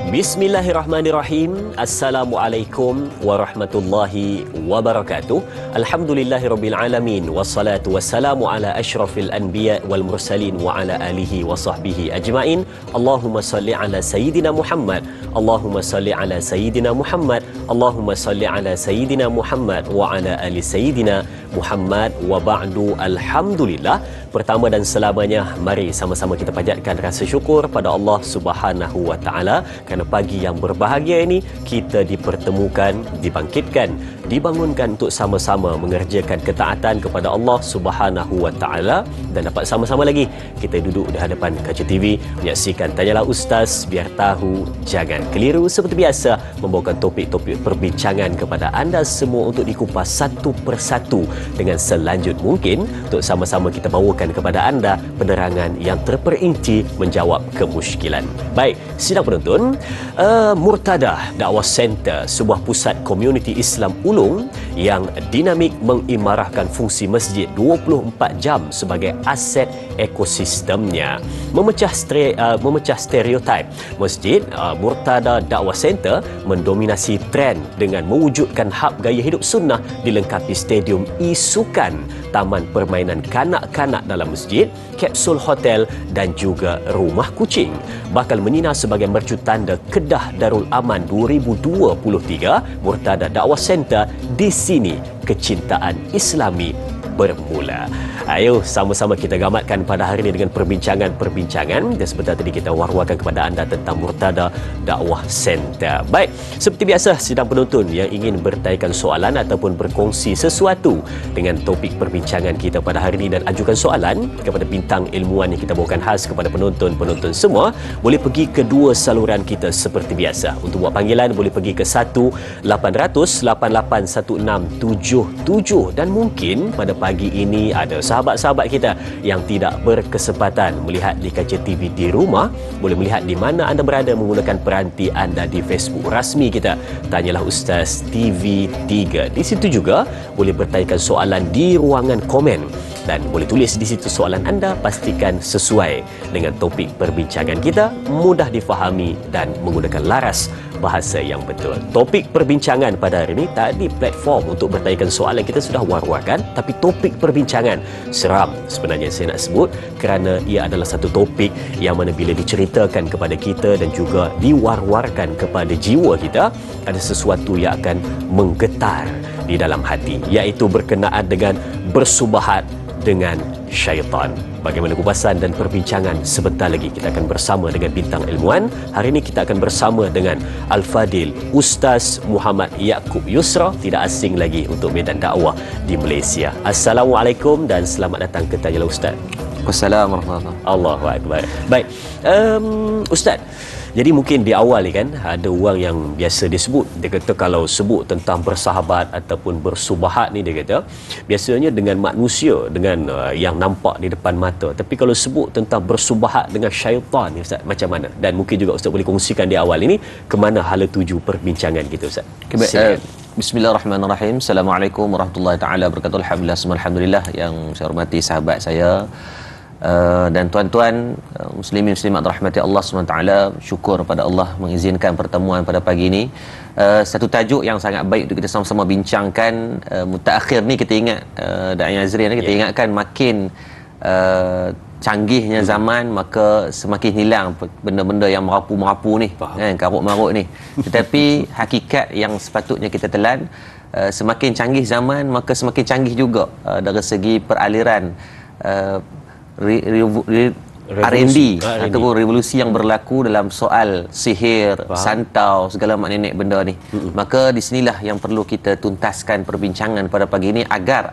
Bismillahirrahmanirrahim. Assalamualaikum warahmatullahi wabarakatuh. Alhamdulillahirabbil alamin wassalatu wassalamu ala asyrafil anbiya wal mursalin wa ala alihi wa sahbihi ajmain. Allahumma salli ala sayyidina Muhammad. Allahumma salli ala sayyidina Muhammad. Allahumma salli ala sayyidina Muhammad wa ala ali sayyidina Muhammad wa ba'du. Alhamdulillah. Pertama dan selamanya, mari sama-sama kita panjatkan rasa syukur pada Allah Subhanahu wa taala kerana pagi yang berbahagia ini kita dipertemukan, dibangkitkan, dibangunkan untuk sama-sama mengerjakan ketaatan kepada Allah Subhanahu wa taala, dan dapat sama-sama lagi kita duduk di hadapan kaca TV menyaksikan Tanyalah Ustaz, biar tahu jangan keliru, seperti biasa membawakan topik-topik perbincangan kepada anda semua untuk dikupas satu persatu dengan selanjut mungkin untuk sama-sama kita bawakan kepada anda penerangan yang terperinci menjawab kemusykilan. Baik, sidang penonton, Murtadah Dakwah Center, sebuah pusat komuniti Islam ulung yang dinamik mengimarahkan fungsi masjid 24 jam sebagai aset ekosistemnya. Memecah stereotip, Masjid Murtadah Dakwah Center mendominasi trend dengan mewujudkan hub gaya hidup sunnah dilengkapi stadium e-sukan, taman permainan kanak-kanak dalam masjid, kapsul hotel dan juga rumah kucing. Bakal menyinar sebagai mercu tanda Kedah Darul Aman 2023. Murtadah Dakwah Center, di sini kecintaan Islami bermula. Ayo sama-sama kita gamatkan pada hari ini dengan perbincangan dan sebentar tadi kita war-warkan kepada anda tentang Murtadah Dakwah Center. Baik, seperti biasa sidang penonton yang ingin bertanyakan soalan ataupun berkongsi sesuatu dengan topik perbincangan kita pada hari ini dan ajukan soalan kepada bintang ilmuwan yang kita bawakan khas kepada penonton-penonton semua, boleh pergi ke dua saluran kita seperti biasa. Untuk buat panggilan boleh pergi ke 1-800-881677, dan mungkin pada pagi ini ada sahabat-sahabat kita yang tidak berkesempatan melihat di kaca TV di rumah, boleh melihat di mana anda berada menggunakan peranti anda di Facebook rasmi kita, Tanyalah Ustaz TV3. Di situ juga boleh bertanyakan soalan di ruangan komen dan boleh tulis di situ soalan anda, pastikan sesuai dengan topik perbincangan kita, mudah difahami dan menggunakan laras bahasa yang betul. Topik perbincangan pada hari ini, tadi platform untuk bertanyakan soalan kita sudah war-warkan, tapi topik perbincangan seram sebenarnya saya nak sebut kerana ia adalah satu topik yang mana bila diceritakan kepada kita dan juga diwar-warkan kepada jiwa kita, ada sesuatu yang akan menggetar di dalam hati, iaitu berkenaan dengan bersubahat dengan syaitan. Bagaimana kupasan dan perbincangan sebentar lagi kita akan bersama dengan bintang ilmuwan. Hari ini kita akan bersama dengan Al-Fadil Ustaz Muhammad Yaakob Yusra, tidak asing lagi untuk medan dakwah di Malaysia. Assalamualaikum dan selamat datang ke Tanyalah Ustaz. Wassalamualaikum warahmatullahi wabarakatuh. Allahu akbar. Baik, Ustaz, jadi mungkin di awal ni kan ada orang yang biasa dia sebut, dia kata kalau sebut tentang bersahabat ataupun bersubahat ni, dia kata biasanya dengan manusia, dengan yang nampak di depan mata, tapi kalau sebut tentang bersubahat dengan syaitan ni Ustaz, macam mana? Dan mungkin juga Ustaz boleh kongsikan di awal ini ke mana hala tuju perbincangan kita Ustaz. Bismillahirrahmanirrahim. Assalamualaikum warahmatullahi taala wabarakatuh. Alhamdulillah yang saya hormati sahabat saya dan tuan-tuan muslimin muslimat rahmati Allah SWT, syukur pada Allah mengizinkan pertemuan pada pagi ini. Satu tajuk yang sangat baik untuk kita sama-sama bincangkan. Mutaakhir ni kita ingat, Da'i Azrin kita ingatkan makin canggihnya zaman, maka semakin hilang benda-benda yang merapu-merapu ni, kan, karut-marut ni. Tetapi hakikat yang sepatutnya kita telan, semakin canggih zaman maka semakin canggih juga dari segi peraliran R&D ataupun revolusi yang berlaku dalam soal sihir, santau, segala mak nenek benda ni. Maka di sinilah yang perlu kita tuntaskan perbincangan pada pagi ini agar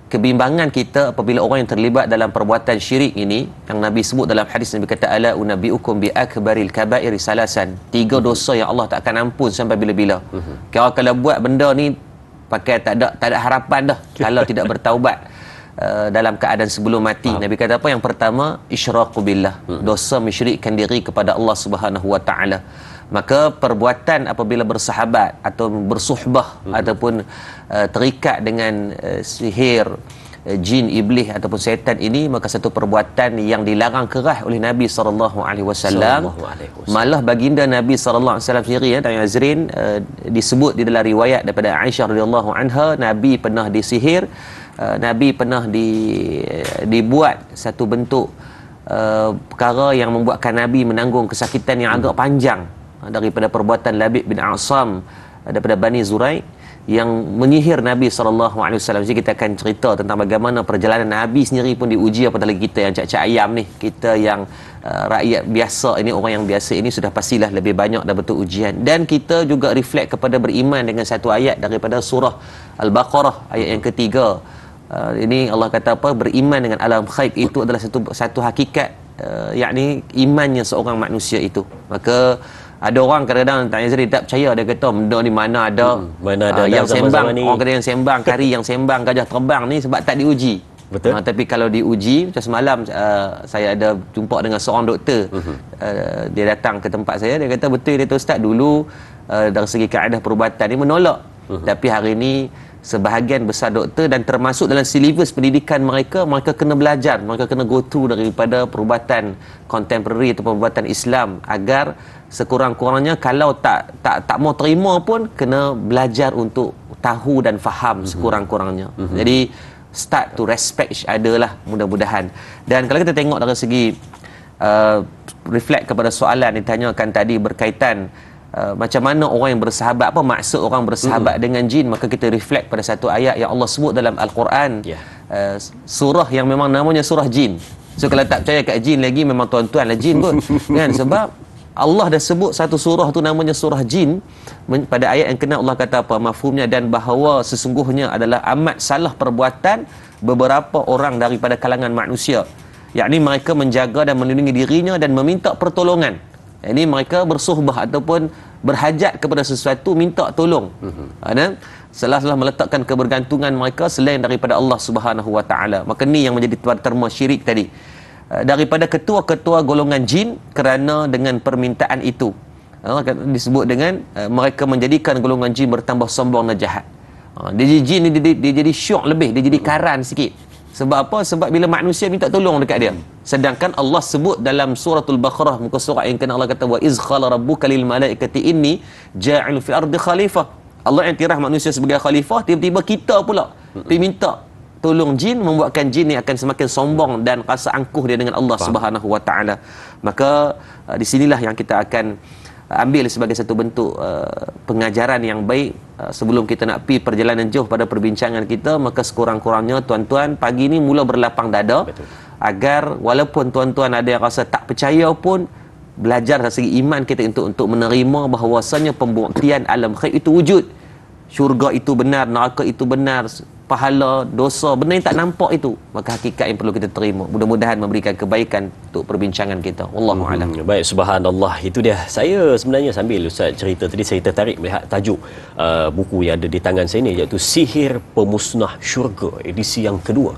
kebimbangan kita apabila orang yang terlibat dalam perbuatan syirik ini, yang Nabi sebut dalam hadis, Nabi kata ala unabbiukum bi akbaril kabairi salasan, 3 dosa yang Allah tak akan ampun sampai bila-bila. Kalau buat benda ni pakai tak ada harapan dah kalau tidak bertaubat dalam keadaan sebelum mati. Nabi kata apa? Yang pertama, isyraku billah, dosa mensyirikkan diri kepada Allah Subhanahu wa taala. Maka perbuatan apabila bersahabat atau bersuhbah ataupun terikat dengan sihir, jin, iblis ataupun syaitan ini, maka satu perbuatan yang dilarang keras oleh Nabi SAW. Malah baginda Nabi SAW sendiri, Dr. Azrin, disebut di dalam riwayat daripada Aisyah radhiyallahu anha, Nabi pernah disihir, Nabi pernah dibuat satu bentuk perkara yang membuatkan Nabi menanggung kesakitan yang agak panjang daripada perbuatan Labid bin A'sam daripada Bani Zurai yang menyihir Nabi SAW. Jadi kita akan cerita tentang bagaimana perjalanan Nabi sendiri pun diuji, apatah lagi kita yang cak-cak ayam ni, kita yang rakyat biasa ini, orang yang biasa ini, sudah pastilah lebih banyak dah betul ujian. Dan kita juga reflect kepada beriman dengan satu ayat daripada surah Al-Baqarah ayat yang ketiga. Ini Allah kata apa? Beriman dengan alam ghaib itu adalah satu hakikat, yakni imannya seorang manusia itu. Maka ada orang kadang-kadang tak Azri tak percaya, dia kata benda ni mana ada yang sembang ni. Orang kata yang sembang kari, yang sembang gajah terbang ni sebab tak diuji. Betul. Tapi kalau diuji, macam semalam saya ada jumpa dengan seorang doktor. Dia datang ke tempat saya, dia kata betul, dia kata Ustaz, dulu dari segi kaedah perubatan ni menolak. Tapi hari ni sebahagian besar doktor dan termasuk dalam silibus pendidikan mereka kena belajar, mereka kena go through daripada perubatan contemporary atau perubatan Islam, agar sekurang-kurangnya kalau tak mau terima pun kena belajar untuk tahu dan faham sekurang-kurangnya. Jadi start to respect each other lah, mudah-mudahan. Dan kalau kita tengok dari segi reflect kepada soalan ditanyakan tadi berkaitan macam mana orang yang bersahabat, apa maksud orang bersahabat dengan jin, maka kita reflect pada satu ayat yang Allah sebut dalam Al-Quran, surah yang memang namanya surah jin. So kalau tak percaya kat jin lagi, memang tuan-tuan lah jin pun kan, sebab Allah dah sebut satu surah tu namanya surah jin. Pada ayat yang kena Allah kata apa mafhumnya, dan bahawa sesungguhnya adalah amat salah perbuatan beberapa orang daripada kalangan manusia, yakni mereka menjaga dan melindungi dirinya dan meminta pertolongan. Ini mereka bersuhbah ataupun berhajat kepada sesuatu, minta tolong. Setelah meletakkan kebergantungan mereka selain daripada Allah Subhanahu Wa Taala. Maka ni yang menjadi terma syirik tadi. Daripada ketua-ketua golongan jin, kerana dengan permintaan itu disebut dengan mereka menjadikan golongan jin bertambah sombong dan jahat. Dia jadi jin ni, dia jadi syok lebih, dia jadi karan sikit. Sebab apa? Sebab bila manusia minta tolong dekat dia. Sedangkan Allah sebut dalam suratul Baqarah, muka surat yang kena Allah kata wa iz qala rabbuka lil malaikati inni ja'ilu fil ardi khalifah. Allah iktiraf manusia sebagai khalifah, tiba-tiba kita pula pergi minta tolong jin, membuatkan jin ni akan semakin sombong dan rasa angkuh dia dengan Allah Subhanahu Wa Taala. Maka di sinilah yang kita akan ambil sebagai satu bentuk pengajaran yang baik sebelum kita nak pergi perjalanan jauh pada perbincangan kita. Maka sekurang-kurangnya tuan-tuan pagi ni mula berlapang dada. Betul. Agar walaupun tuan-tuan ada yang rasa tak percaya pun, belajar dari segi iman kita untuk menerima bahawasanya pembuktian alam ghaib itu wujud. Syurga itu benar, neraka itu benar, pahala, dosa, benda yang tak nampak itu, maka hakikat yang perlu kita terima. Mudah-mudahan memberikan kebaikan untuk perbincangan kita. Wallahu a'lam. Baik, subhanallah. Itu dia. Saya sebenarnya sambil Ustaz cerita tadi, saya tertarik melihat tajuk buku yang ada di tangan saya ni, iaitu Sihir Pemusnah Syurga, edisi yang kedua.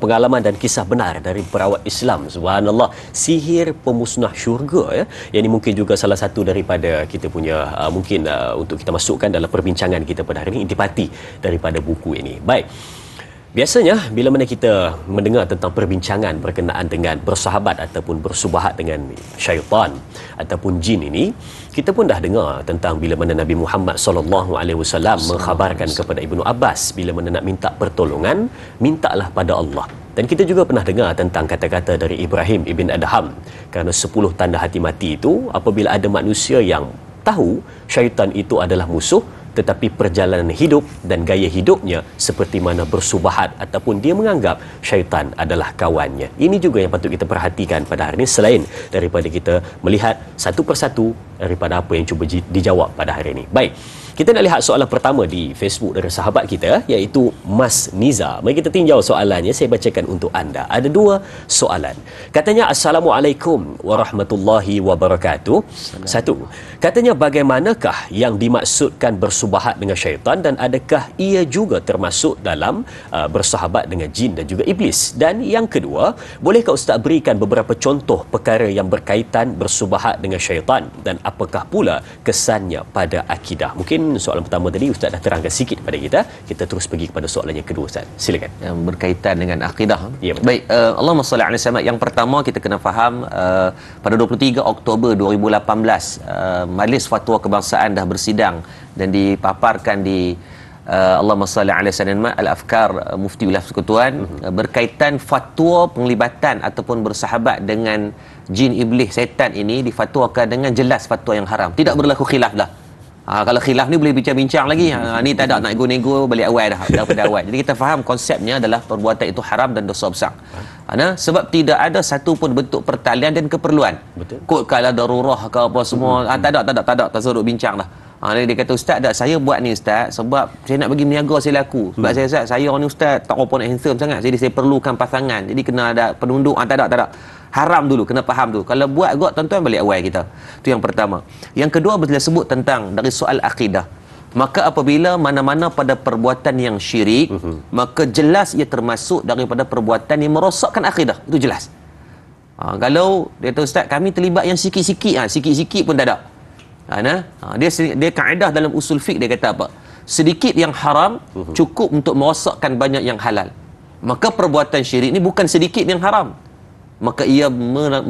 Pengalaman dan kisah benar dari perawat Islam. Subhanallah, Sihir Pemusnah Syurga, ya. Yang ini mungkin juga salah satu daripada kita punya mungkin untuk kita masukkan dalam perbincangan kita pada hari ini, intipati daripada buku ini. Baik. Biasanya bila mana kita mendengar tentang perbincangan berkenaan dengan bersahabat ataupun bersubahat dengan syaitan ataupun jin ini, kita pun dah dengar tentang bila mana Nabi Muhammad SAW mengkhabarkan kepada Ibnu Abbas, bila mana nak minta pertolongan, mintalah pada Allah. Dan kita juga pernah dengar tentang kata-kata dari Ibrahim ibn Adham, kerana 10 tanda hati mati itu, apabila ada manusia yang tahu syaitan itu adalah musuh, tetapi perjalanan hidup dan gaya hidupnya seperti mana bersubahat ataupun dia menganggap syaitan adalah kawannya. Ini juga yang patut kita perhatikan pada hari ini, selain daripada kita melihat satu persatu daripada apa yang cuba dijawab pada hari ini. Baik, kita nak lihat soalan pertama di Facebook dari sahabat kita, iaitu Mas Niza. Mari kita tinjau soalannya, saya bacakan untuk anda. Ada 2 soalan. Katanya, Assalamualaikum warahmatullahi wabarakatuh. 1. Katanya, bagaimanakah yang dimaksudkan bersubahat dengan syaitan, dan adakah ia juga termasuk dalam bersahabat dengan jin dan juga iblis? Dan yang kedua, bolehkah Ustaz berikan beberapa contoh perkara yang berkaitan bersubahat dengan syaitan, dan apakah pula kesannya pada akidah? Mungkin jin. Soalan pertama tadi Ustaz dah terangkan sikit kepada kita. Kita terus pergi kepada soalan yang kedua, Ustaz. Silakan. Yang berkaitan dengan akidah. Ya, baik, Allahumma salli alaihi wasallam. Yang pertama kita kena faham, pada 23 Oktober 2018 Majlis Fatwa Kebangsaan dah bersidang dan dipaparkan di Allahumma salli alaihi wasallam al-afkar Mufti Wilayah Persekutuan berkaitan fatwa penglibatan ataupun bersahabat dengan jin, iblis, setan ini difatwakan dengan jelas fatwa yang haram. Tidak berlaku khilaf dah. Kalau khilaf ni boleh bincang-bincang lagi. Ni tak ada nak nego-nego balik awal dah daripada awal. Jadi kita faham konsepnya adalah perbuatan itu haram dan dosa besar. Sebab tidak ada satu pun bentuk pertalian dan keperluan. Betul. Kod kalau darurah ke apa semua, tak suruh bincang dah. Dia kata, Ustaz tak, saya buat ni Ustaz sebab saya nak bagi meniaga saya laku. Sebab saya ni Ustaz tak apa nak handsome sangat, jadi saya perlukan pasangan, jadi kena ada penunduk. Tak ada. Haram dulu, kena faham dulu. Kalau buat kot tuan-tuan balik awal kita. Itu yang pertama. Yang kedua, bila sebut tentang dari soal akidah, maka apabila mana-mana pada perbuatan yang syirik, maka jelas ia termasuk daripada perbuatan yang merosakkan akidah. Itu jelas. Kalau dia kata, Ustaz kami terlibat yang sikit-sikit, sikit-sikit pun tak ada. Dia kaedah dalam usul fiqh, dia kata apa? Sedikit yang haram cukup untuk merosakkan banyak yang halal. Maka perbuatan syirik ni bukan sedikit yang haram, maka ia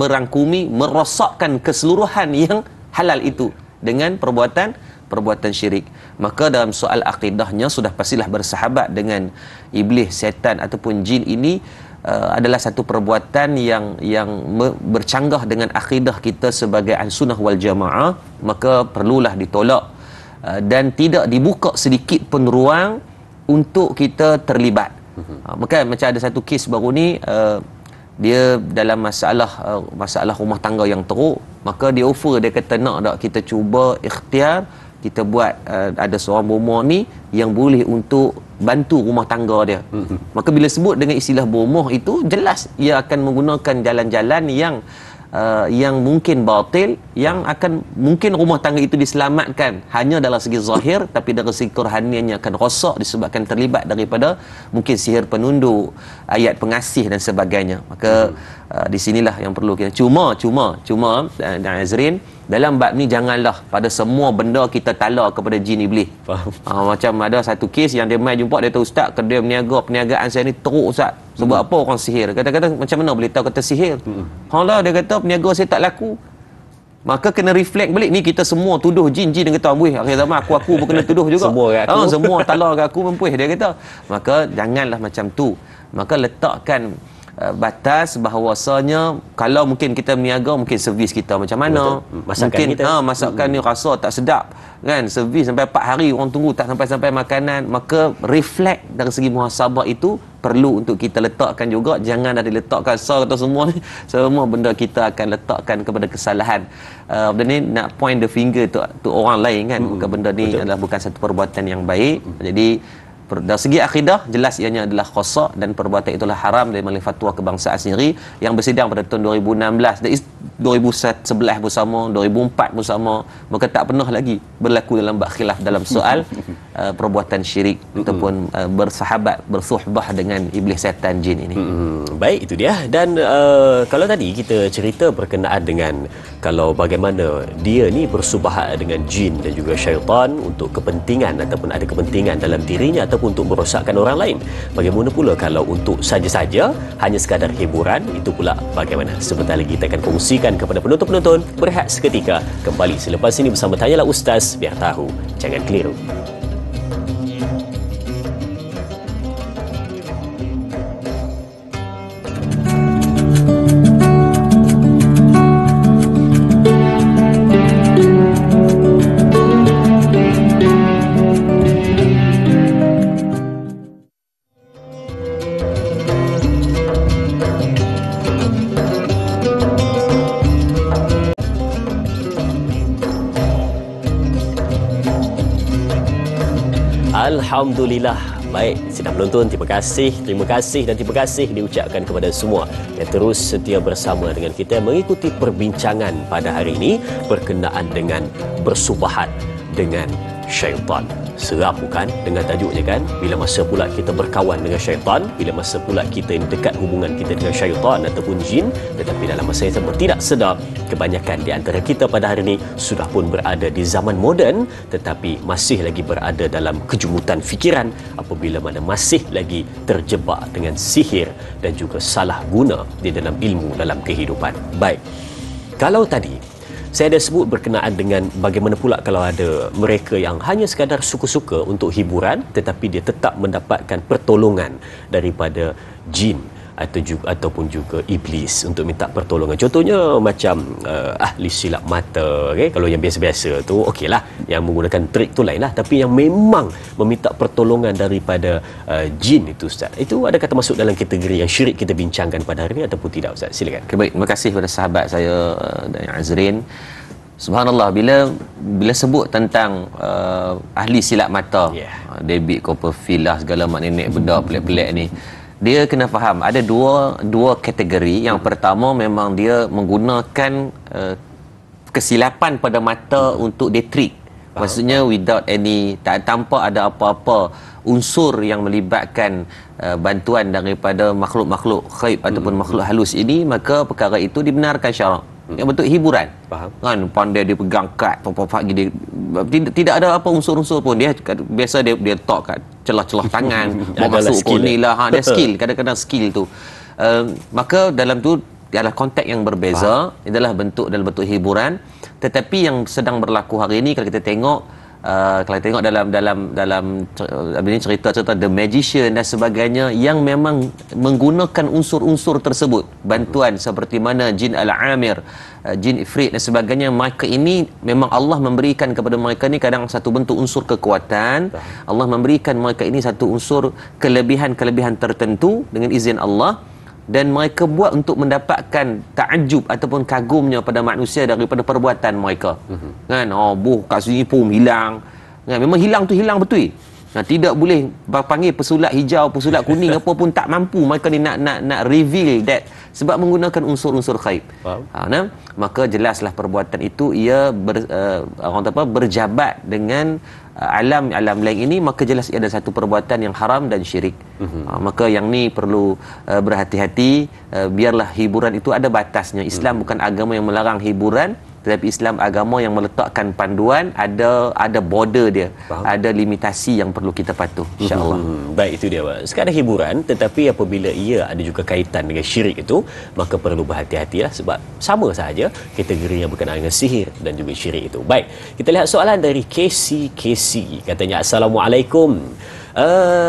merangkumi, merosakkan keseluruhan yang halal itu dengan perbuatan syirik. Maka dalam soal akidahnya sudah pastilah bersahabat dengan iblis, setan ataupun jin ini adalah satu perbuatan yang bercanggah dengan akidah kita sebagai Ahlussunnah wal Jamaah, maka perlulah ditolak dan tidak dibuka sedikit pun ruang untuk kita terlibat. Maka macam ada satu kes baru ni, dia dalam masalah rumah tangga yang teruk, maka dia offer, dia kata nak tak kita cuba ikhtiar, kita buat ada seorang bomoh ni yang boleh untuk bantu rumah tangga dia. Maka bila sebut dengan istilah bomoh itu, jelas ia akan menggunakan jalan-jalan yang mungkin batil, yang akan mungkin rumah tangga itu diselamatkan hanya dalam segi zahir, tapi dari segi rohaniannya akan rosak disebabkan terlibat daripada mungkin sihir penunduk, ayat pengasih dan sebagainya. Maka di sinilah yang perlu kita cuma dan Azrin, dalam bab ni janganlah pada semua benda kita tala kepada jin iblis. Macam ada satu kes yang dia mai jumpa, dia kata, Ustaz kedai perniagaan saya ni teruk Ustaz. Sebab apa orang sihir? Kata-kata macam mana boleh tahu kata sihir? Dia kata perniaga saya tak laku. Maka kena reflect balik ni, kita semua tuduh jin dia kata, "Weh, akhir zaman aku pun kena tuduh juga." Semua tala kat aku mempuih, dia kata. Maka janganlah macam tu. Maka letakkan batas bahawasanya kalau mungkin kita berniaga, mungkin servis kita macam mana, masakan kita masakan ni rasa tak sedap kan, servis sampai 4 hari orang tunggu tak sampai makanan. Maka reflect dari segi muhasabah itu perlu untuk kita letakkan juga. Jangan ada letakkan atau semua benda kita akan letakkan kepada kesalahan. Benda ni nak point the finger tu orang lain kan. Bukan benda ni adalah bukan satu perbuatan yang baik. Jadi dari segi akidah jelas ianya adalah khosak dan perbuatan itulah haram dari melalui fatwa kebangsaan sendiri yang bersidang pada tahun 2016 dan 2011 pun sama, 2004 pun sama. Maka tak pernah lagi berlaku dalam bab khilaf dalam soal perbuatan syirik ataupun bersahabat, bersuhbah dengan iblis, setan, jin ini. Baik, itu dia. Dan kalau tadi kita cerita berkenaan dengan kalau bagaimana dia ni bersubahat dengan jin dan juga syaitan untuk kepentingan ataupun ada kepentingan dalam dirinya ataupun untuk merosakkan orang lain. Bagaimana pula kalau untuk saja-saja, hanya sekadar hiburan, itu pula bagaimana? Sebentar lagi kita akan kongsikan kepada penonton-penonton. Berehat seketika, kembali selepas ini bersama Tanyalah Ustaz, biar tahu jangan keliru. Alhamdulillah. Baik, sidang penonton, terima kasih dan terima kasih diucapkan kepada semua yang terus setia bersama dengan kita mengikuti perbincangan pada hari ini berkenaan dengan bersubahat dengan syaitan. Seram bukan dengan tajuknya kan? Bila masa pula kita berkawan dengan syaitan, bila masa pula kita dekat hubungan kita dengan syaitan ataupun jin, tetapi dalam masa yang sama tidak sedar, kebanyakan di antara kita pada hari ini sudah pun berada di zaman moden, tetapi masih lagi berada dalam kejumutan fikiran apabila mana masih lagi terjebak dengan sihir dan juga salah guna di dalam ilmu dalam kehidupan. Baik, kalau tadi saya ada sebut berkenaan dengan bagaimana pula kalau ada mereka yang hanya sekadar suka-suka untuk hiburan, tetapi dia tetap mendapatkan pertolongan daripada jin ataupun juga iblis untuk minta pertolongan. Contohnya macam ahli silap mata, okay? Kalau yang biasa-biasa tu okeylah, yang menggunakan trik tu lainlah, tapi yang memang meminta pertolongan daripada jin itu, Ustaz, itu adakah termasuk dalam kategori yang syirik kita bincangkan pada hari ini ataupun tidak, Ustaz? Silakan. Okay, baik, terima kasih kepada sahabat saya dan Azrin. Subhanallah, bila sebut tentang ahli silap mata, David Copperfield lah, segala mak nenek benda pelik-pelik ni, dia kena faham ada dua kategori. Yang pertama memang dia menggunakan kesilapan pada mata untuk dia trick. Maksudnya without any, tanpa ada apa-apa unsur yang melibatkan bantuan daripada makhluk-makhluk ghaib ataupun makhluk halus ini, maka perkara itu dibenarkan syarak. Yang bentuk hiburan. Faham. Kan pandai dia pegang kad pagi dia tidak ada apa unsur-unsur pun, dia biasa dia talk kat celah-celah tangan mau masuk pun ni lah, dia skill, kadang-kadang skill tu. Maka dalam tu adalah konteks yang berbeza, adalah dalam bentuk hiburan. Tetapi yang sedang berlaku hari ini, kalau kita tengok dalam cerita-cerita The Magician dan sebagainya, yang memang menggunakan unsur-unsur tersebut, bantuan seperti mana jin Al-Amir, jin Ifrit dan sebagainya, mereka ini memang Allah memberikan kepada mereka ni kadang satu bentuk unsur kekuatan. Allah memberikan mereka ini satu unsur kelebihan-kelebihan tertentu dengan izin Allah, dan mereka buat untuk mendapatkan takjub ataupun kagumnya pada manusia daripada perbuatan mereka. Kan, kat sini pun hilang. Kan, memang hilang tu hilang betul. Tidak boleh panggil pesulap hijau, pesulap kuning apa pun tak mampu mereka ni nak reveal that, sebab menggunakan unsur-unsur khaib. Maka jelaslah perbuatan itu ia berjabat dengan alam lain ini, maka jelas ia ada satu perbuatan yang haram dan syirik. Maka yang ni perlu berhati-hati. Biarlah hiburan itu ada batasnya. Islam bukan agama yang melarang hiburan, tetapi Islam agama yang meletakkan panduan, ada border dia. Ada limitasi yang perlu kita patuh, insya-Allah. Baik, itu dia, Pak. Sekadar hiburan, tetapi apabila ia ada juga kaitan dengan syirik itu, maka perlu berhati-hatilah, sebab sama sahaja kategori yang berkenaan dengan sihir dan juga syirik itu. Baik, kita lihat soalan dari KC. Katanya, Assalamualaikum.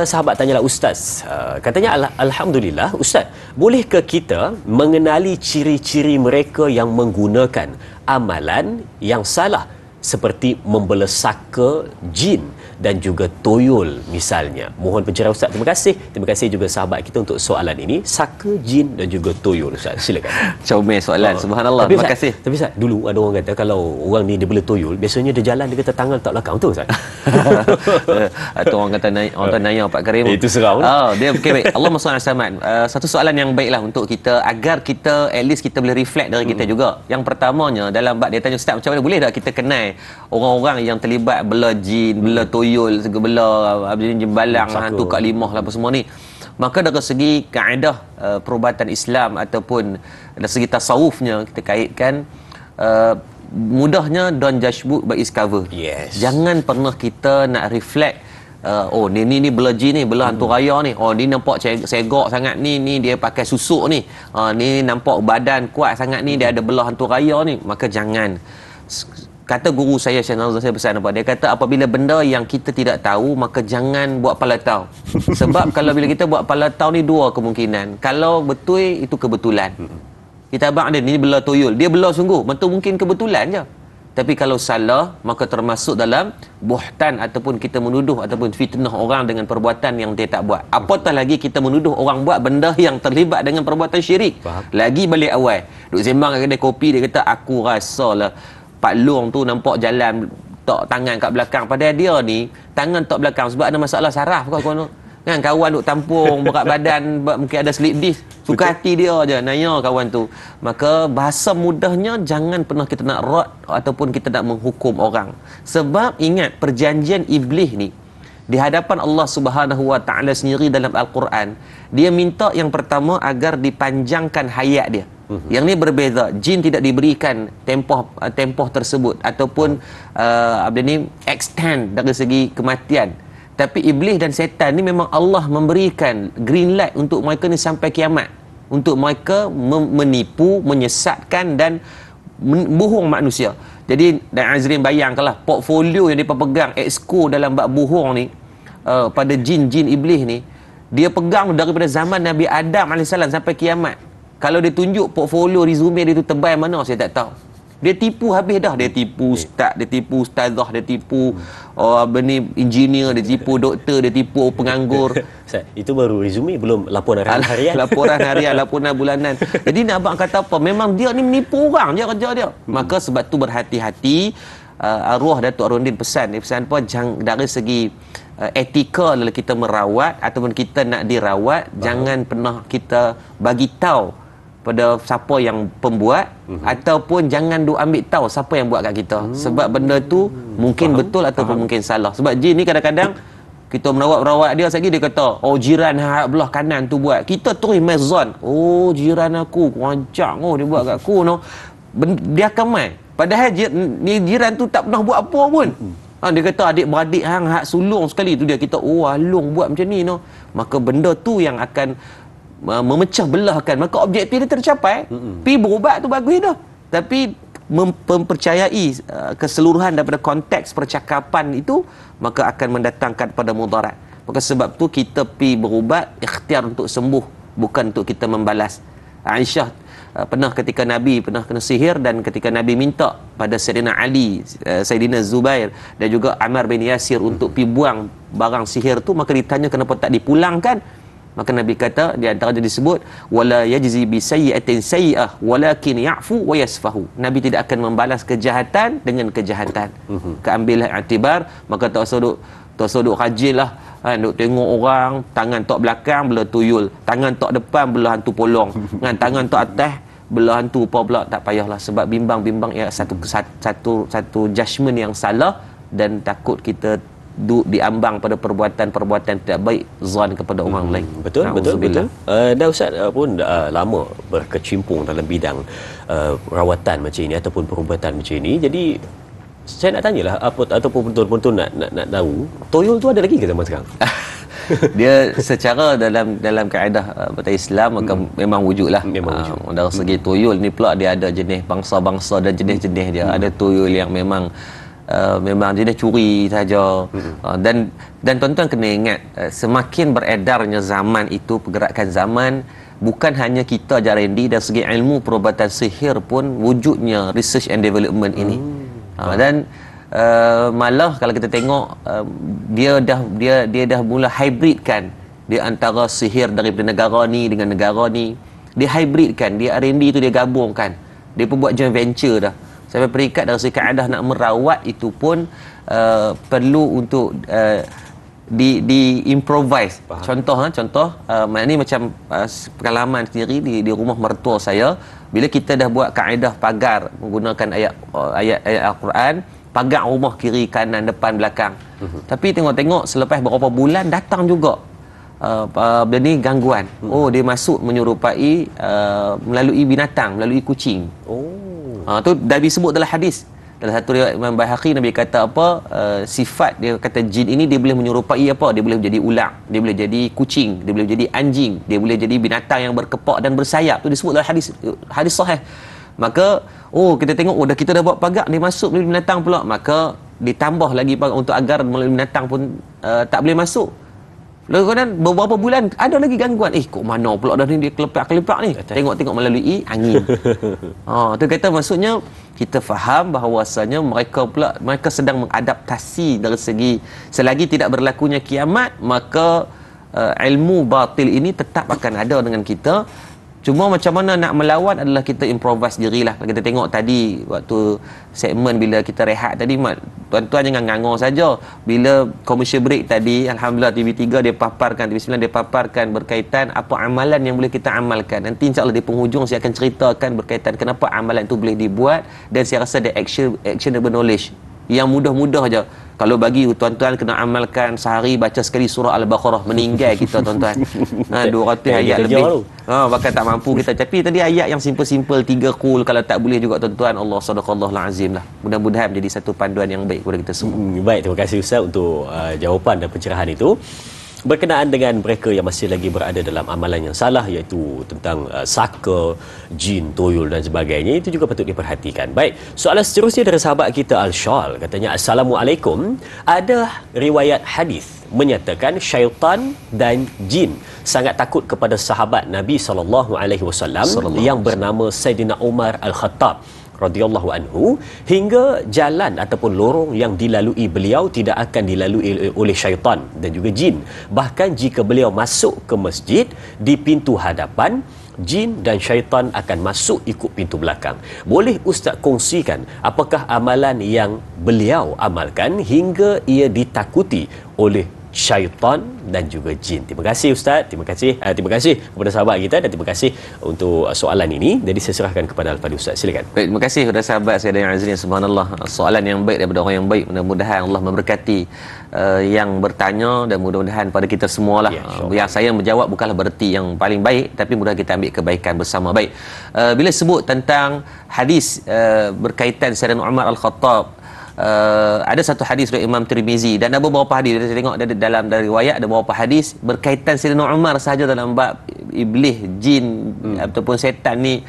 Sahabat tanyalah Ustaz, katanya, Alhamdulillah Ustaz, bolehkah kita mengenali ciri-ciri mereka yang menggunakan amalan yang salah seperti membela saka jin dan juga toyol misalnya? Mohon pencerahan Ustaz. Terima kasih. Terima kasih juga sahabat kita untuk soalan ini, saka jin dan juga toyol, Ustaz. Silakan. Comel soalan. Subhanallah. Terima kasih. Tapi Ustaz, dulu ada orang kata kalau orang ni dia bela toyol, biasanya dia jalan dia kata tangan tak belakang tu, Ustaz. Atau orang kata naya Pak Karim. Itu seram. Dia okey, baik. Allahumma salli ala Muhammad. Satu soalan yang baiklah untuk kita, agar kita at least kita boleh reflect dari kita juga. Yang pertamanya, dalam bab dia tanya, Ustaz, macam mana boleh tak kita kenal orang-orang yang terlibat bela jin, bela toyol, bela jembalang, hantu Kak Limah lah apa semua ni? Maka dari segi kaedah perubatan Islam ataupun dari segi tasawufnya, kita kaitkan mudahnya don't judge book by its cover. Jangan pernah kita nak reflect ni bela jin ni, bela hantu raya ni, ni nampak segok sangat ni dia pakai susuk ni, ni nampak badan kuat sangat ni, dia ada bela hantu raya ni. Maka jangan. Kata guru saya, Syekh Nazrul, saya pesan apa? Dia kata apabila benda yang kita tidak tahu, maka jangan buat palatau. Sebab kalau bila kita buat palatau ni, dua kemungkinan. Kalau betul, itu kebetulan. Kita abang ada ni bela toyol, dia bela sungguh, betul mungkin kebetulan je. Tapi kalau salah, maka termasuk dalam buhtan ataupun kita menuduh ataupun fitnah orang dengan perbuatan yang dia tak buat. Apatah lagi kita menuduh orang buat benda yang terlibat dengan perbuatan syirik. Lagi balik awal, duk sembang kat kedai kopi, dia kata aku rasalah Pak Long tu nampak jalan tok tangan kat belakang, padahal dia ni tangan tok belakang sebab ada masalah saraf kan, kawan duk tampung berat badan, mungkin ada slip disc. Suka hati dia je naya kawan tu. Maka bahasa mudahnya, jangan pernah kita nak rot ataupun kita nak menghukum orang. Sebab ingat, perjanjian iblis ni di hadapan Allah Subhanahu Wa Taala sendiri dalam Al-Quran, dia minta yang pertama agar dipanjangkan hayat dia. Yang ni berbeza. Jin tidak diberikan tempoh tersebut ataupun extend dari segi kematian. Tapi iblis dan setan ni memang Allah memberikan green light untuk mereka ni sampai kiamat, untuk mereka menipu, menyesatkan dan bohong manusia. Jadi dan Azrin bayangkanlah portfolio yang dia pegang exco dalam bab bohong ni pada jin-jin iblis ni, dia pegang daripada zaman Nabi Adam AS sampai kiamat. Kalau dia tunjuk portfolio resume dia tu tebal mana, saya tak tahu. Dia tipu habis dah. Dia tipu ustaz, dia tipu ustazah, dia tipu engineer, dia tipu doktor, dia tipu penganggur. Itu baru resume, belum laporan harian. Laporan harian, laporan bulanan. Jadi nak abang kata apa? Memang dia ni menipu orang je kerja dia. Maka sebab tu berhati-hati. Arwah Datuk Arundin pesan apa? Dari segi etika dalam kita merawat ataupun kita nak dirawat, jangan pernah kita bagi tahu pada siapa yang pembuat ataupun jangan ambil tahu siapa yang buat kat kita. Sebab benda tu mungkin betul ataupun mungkin salah. Sebab jin ni kadang-kadang kita merawat dia lagi, dia kata, oh jiran belah kanan tu buat. Kita terus mezon, oh jiran aku rancang, oh dia buat kat aku no. Dia akan main. Padahal jiran tu tak pernah buat apa pun. Dia kata adik-beradik hak sulung sekali tu, dia kita, oh alung buat macam ni no. Maka benda tu yang akan memecah belahkan. Maka objektif dia tercapai. Pergi berubat tu bagus dah. Tapi mempercayai keseluruhan daripada konteks percakapan itu, maka akan mendatangkan pada mudarat. Maka sebab tu kita pergi berubat, ikhtiar untuk sembuh, bukan untuk kita membalas. Aisyah pernah ketika Nabi pernah kena sihir, dan ketika Nabi minta pada Sayyidina Ali, Sayyidina Zubair dan juga Ammar bin Yasir untuk pergi buang barang sihir tu, maka ditanya kenapa tak dipulangkan. Maka Nabi kata, di antara dia disebut, wala yajzi bi sayyi'atin sayyi'ah walakin ya'fu wa yasfahu. Nabi tidak akan membalas kejahatan dengan kejahatan. Keambillah iktibar. Maka tak usah duk rajinlah, duk tengok orang tangan tok belakang belah tuyul, tangan tok depan belah hantu polong, dengan tangan tok atas belah hantu apa pula. Tak payahlah, sebab bimbang ya satu judgement yang salah, dan takut kita diambang pada perbuatan-perbuatan tidak baik, zon kepada orang lain. Betul. Dan Ustaz pun lama berkecimpung dalam bidang rawatan macam ini ataupun perubatan macam ini. Jadi saya nak tanyalah ataupun betul-betul nak tahu, toyol tu ada lagi ke zaman sekarang? Dia secara dalam kaedah Partai Islam maka memang wujudlah. Dari segi toyol ni pula dia ada jenis bangsa-bangsa dan jenis-jenis dia. Ada toyol yang memang jenis curi saja. Dan tuan-tuan kena ingat, semakin beredarnya zaman itu, pergerakan zaman, bukan hanya kita R&D, dari segi ilmu perubatan sihir pun wujudnya research and development ini. Dan malah kalau kita tengok, dia dah mula hybridkan di antara sihir daripada negara ni dengan negara ni. Dia hybridkan, dia R&D tu dia gabungkan. Dia pun buat joint venture dah. Sampai peringkat dari segi kaedah nak merawat itu pun perlu untuk di-improvise. Contoh maknanya macam pengalaman sendiri di rumah mertua saya, bila kita dah buat kaedah pagar menggunakan ayat Al-Quran, pagar rumah kiri, kanan, depan, belakang. Tapi tengok-tengok selepas beberapa bulan datang juga ni gangguan. Oh, dia masuk menyerupai melalui binatang, melalui kucing. Tu dah disebut dalam hadis. Dalam satu riwayat Imam Baihaqi, Nabi kata apa, sifat dia kata jin ini dia boleh menyerupai apa? Dia boleh jadi ular, dia boleh jadi kucing, dia boleh jadi anjing, dia boleh jadi binatang yang berkepak dan bersayap. Tu disebut dalam hadis sahih. Maka kita tengok kita dah buat pagar, dia masuk melalui binatang pula. Maka ditambah lagi pagar untuk agar melalui binatang pun tak boleh masuk. Lalu kemudian beberapa bulan ada lagi gangguan. Kok mana pula dah ni dia kelepak-kelepak ni? Tengok-tengok melalui angin. Tu kata maksudnya kita faham bahawasanya mereka sedang mengadaptasi dari segi, selagi tidak berlakunya kiamat, maka ilmu batil ini tetap akan ada dengan kita. Cuma macam mana nak melawan adalah kita improvise dirilah. Kita tengok tadi waktu segmen bila kita rehat tadi, tuan-tuan jangan ngangor saja. Bila commercial break tadi, alhamdulillah TV3 dia paparkan, TV9 dia paparkan berkaitan apa amalan yang boleh kita amalkan. Nanti insya-Allah di penghujung saya akan ceritakan berkaitan kenapa amalan itu boleh dibuat, dan saya rasa ada actionable knowledge yang mudah-mudah aja. Kalau bagi tuan-tuan kena amalkan sehari baca sekali surah Al-Baqarah, meninggal kita tuan-tuan. 200 ayat lebih. Bahkan tak mampu kita. Tapi tadi ayat yang simple-simple 3 qul, kalau tak boleh juga tuan-tuan, Allah sadaqallahul azim lah. Mudah-mudahan menjadi satu panduan yang baik kepada kita semua. Baik, terima kasih Ustaz untuk jawapan dan pencerahan itu. Berkenaan dengan mereka yang masih lagi berada dalam amalan yang salah, iaitu tentang saka, jin, tuyul dan sebagainya, itu juga patut diperhatikan. Baik, soalan seterusnya dari sahabat kita Al-Syal, katanya, Assalamualaikum, ada riwayat hadis menyatakan syaitan dan jin sangat takut kepada sahabat Nabi SAW yang bernama Saidina Umar Al-Khattab radhiyallahu anhu, hingga jalan ataupun lorong yang dilalui beliau tidak akan dilalui oleh syaitan dan juga jin. Bahkan jika beliau masuk ke masjid, di pintu hadapan, jin dan syaitan akan masuk ikut pintu belakang. Boleh Ustaz kongsikan apakah amalan yang beliau amalkan hingga ia ditakuti oleh syaitan dan juga jin? Terima kasih Ustaz, terima kasih kepada sahabat kita, dan terima kasih untuk soalan ini. Jadi saya serahkan kepada Al-Fadhil Ustaz, silakan. Baik, terima kasih kepada sahabat saya yang azizin, subhanallah, soalan yang baik daripada orang yang baik. Mudah-mudahan Allah memberkati yang bertanya, dan mudah-mudahan pada kita semualah. Yang saya menjawab bukanlah bererti yang paling baik, tapi mudah kita ambil kebaikan bersama. Baik, bila sebut tentang hadis berkaitan Sayyidina Umar Al-Khattab, ada satu hadis dari Imam Tirmizi, dan ada beberapa hadis saya tengok dalam dari riwayat, ada beberapa hadis berkaitan Sayyidina Umar sahaja dalam bab iblis, jin ataupun setan ni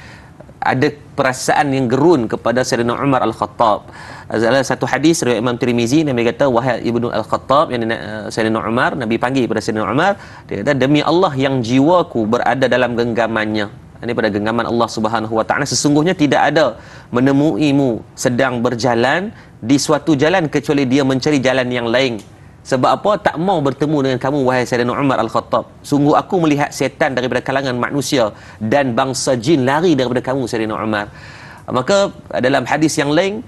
ada perasaan yang gerun kepada Sayyidina Umar Al-Khattab. Ada satu hadis riwayat Imam Tirmizi, Nabi kata, wahai Ibnu Al-Khattab, yang Sayyidina Umar, Nabi panggil kepada Sayyidina Umar, dia kata, demi Allah yang jiwaku berada dalam genggamannya, ini pada genggaman Allah Subhanahu wa taala, sesungguhnya tidak ada menemuimu sedang berjalan di suatu jalan kecuali dia mencari jalan yang lain. Sebab apa? Tak mau bertemu dengan kamu wahai Sayyidina Umar Al-Khattab. Sungguh aku melihat setan daripada kalangan manusia dan bangsa jin lari daripada kamu Sayyidina Umar. Maka dalam hadis yang lain,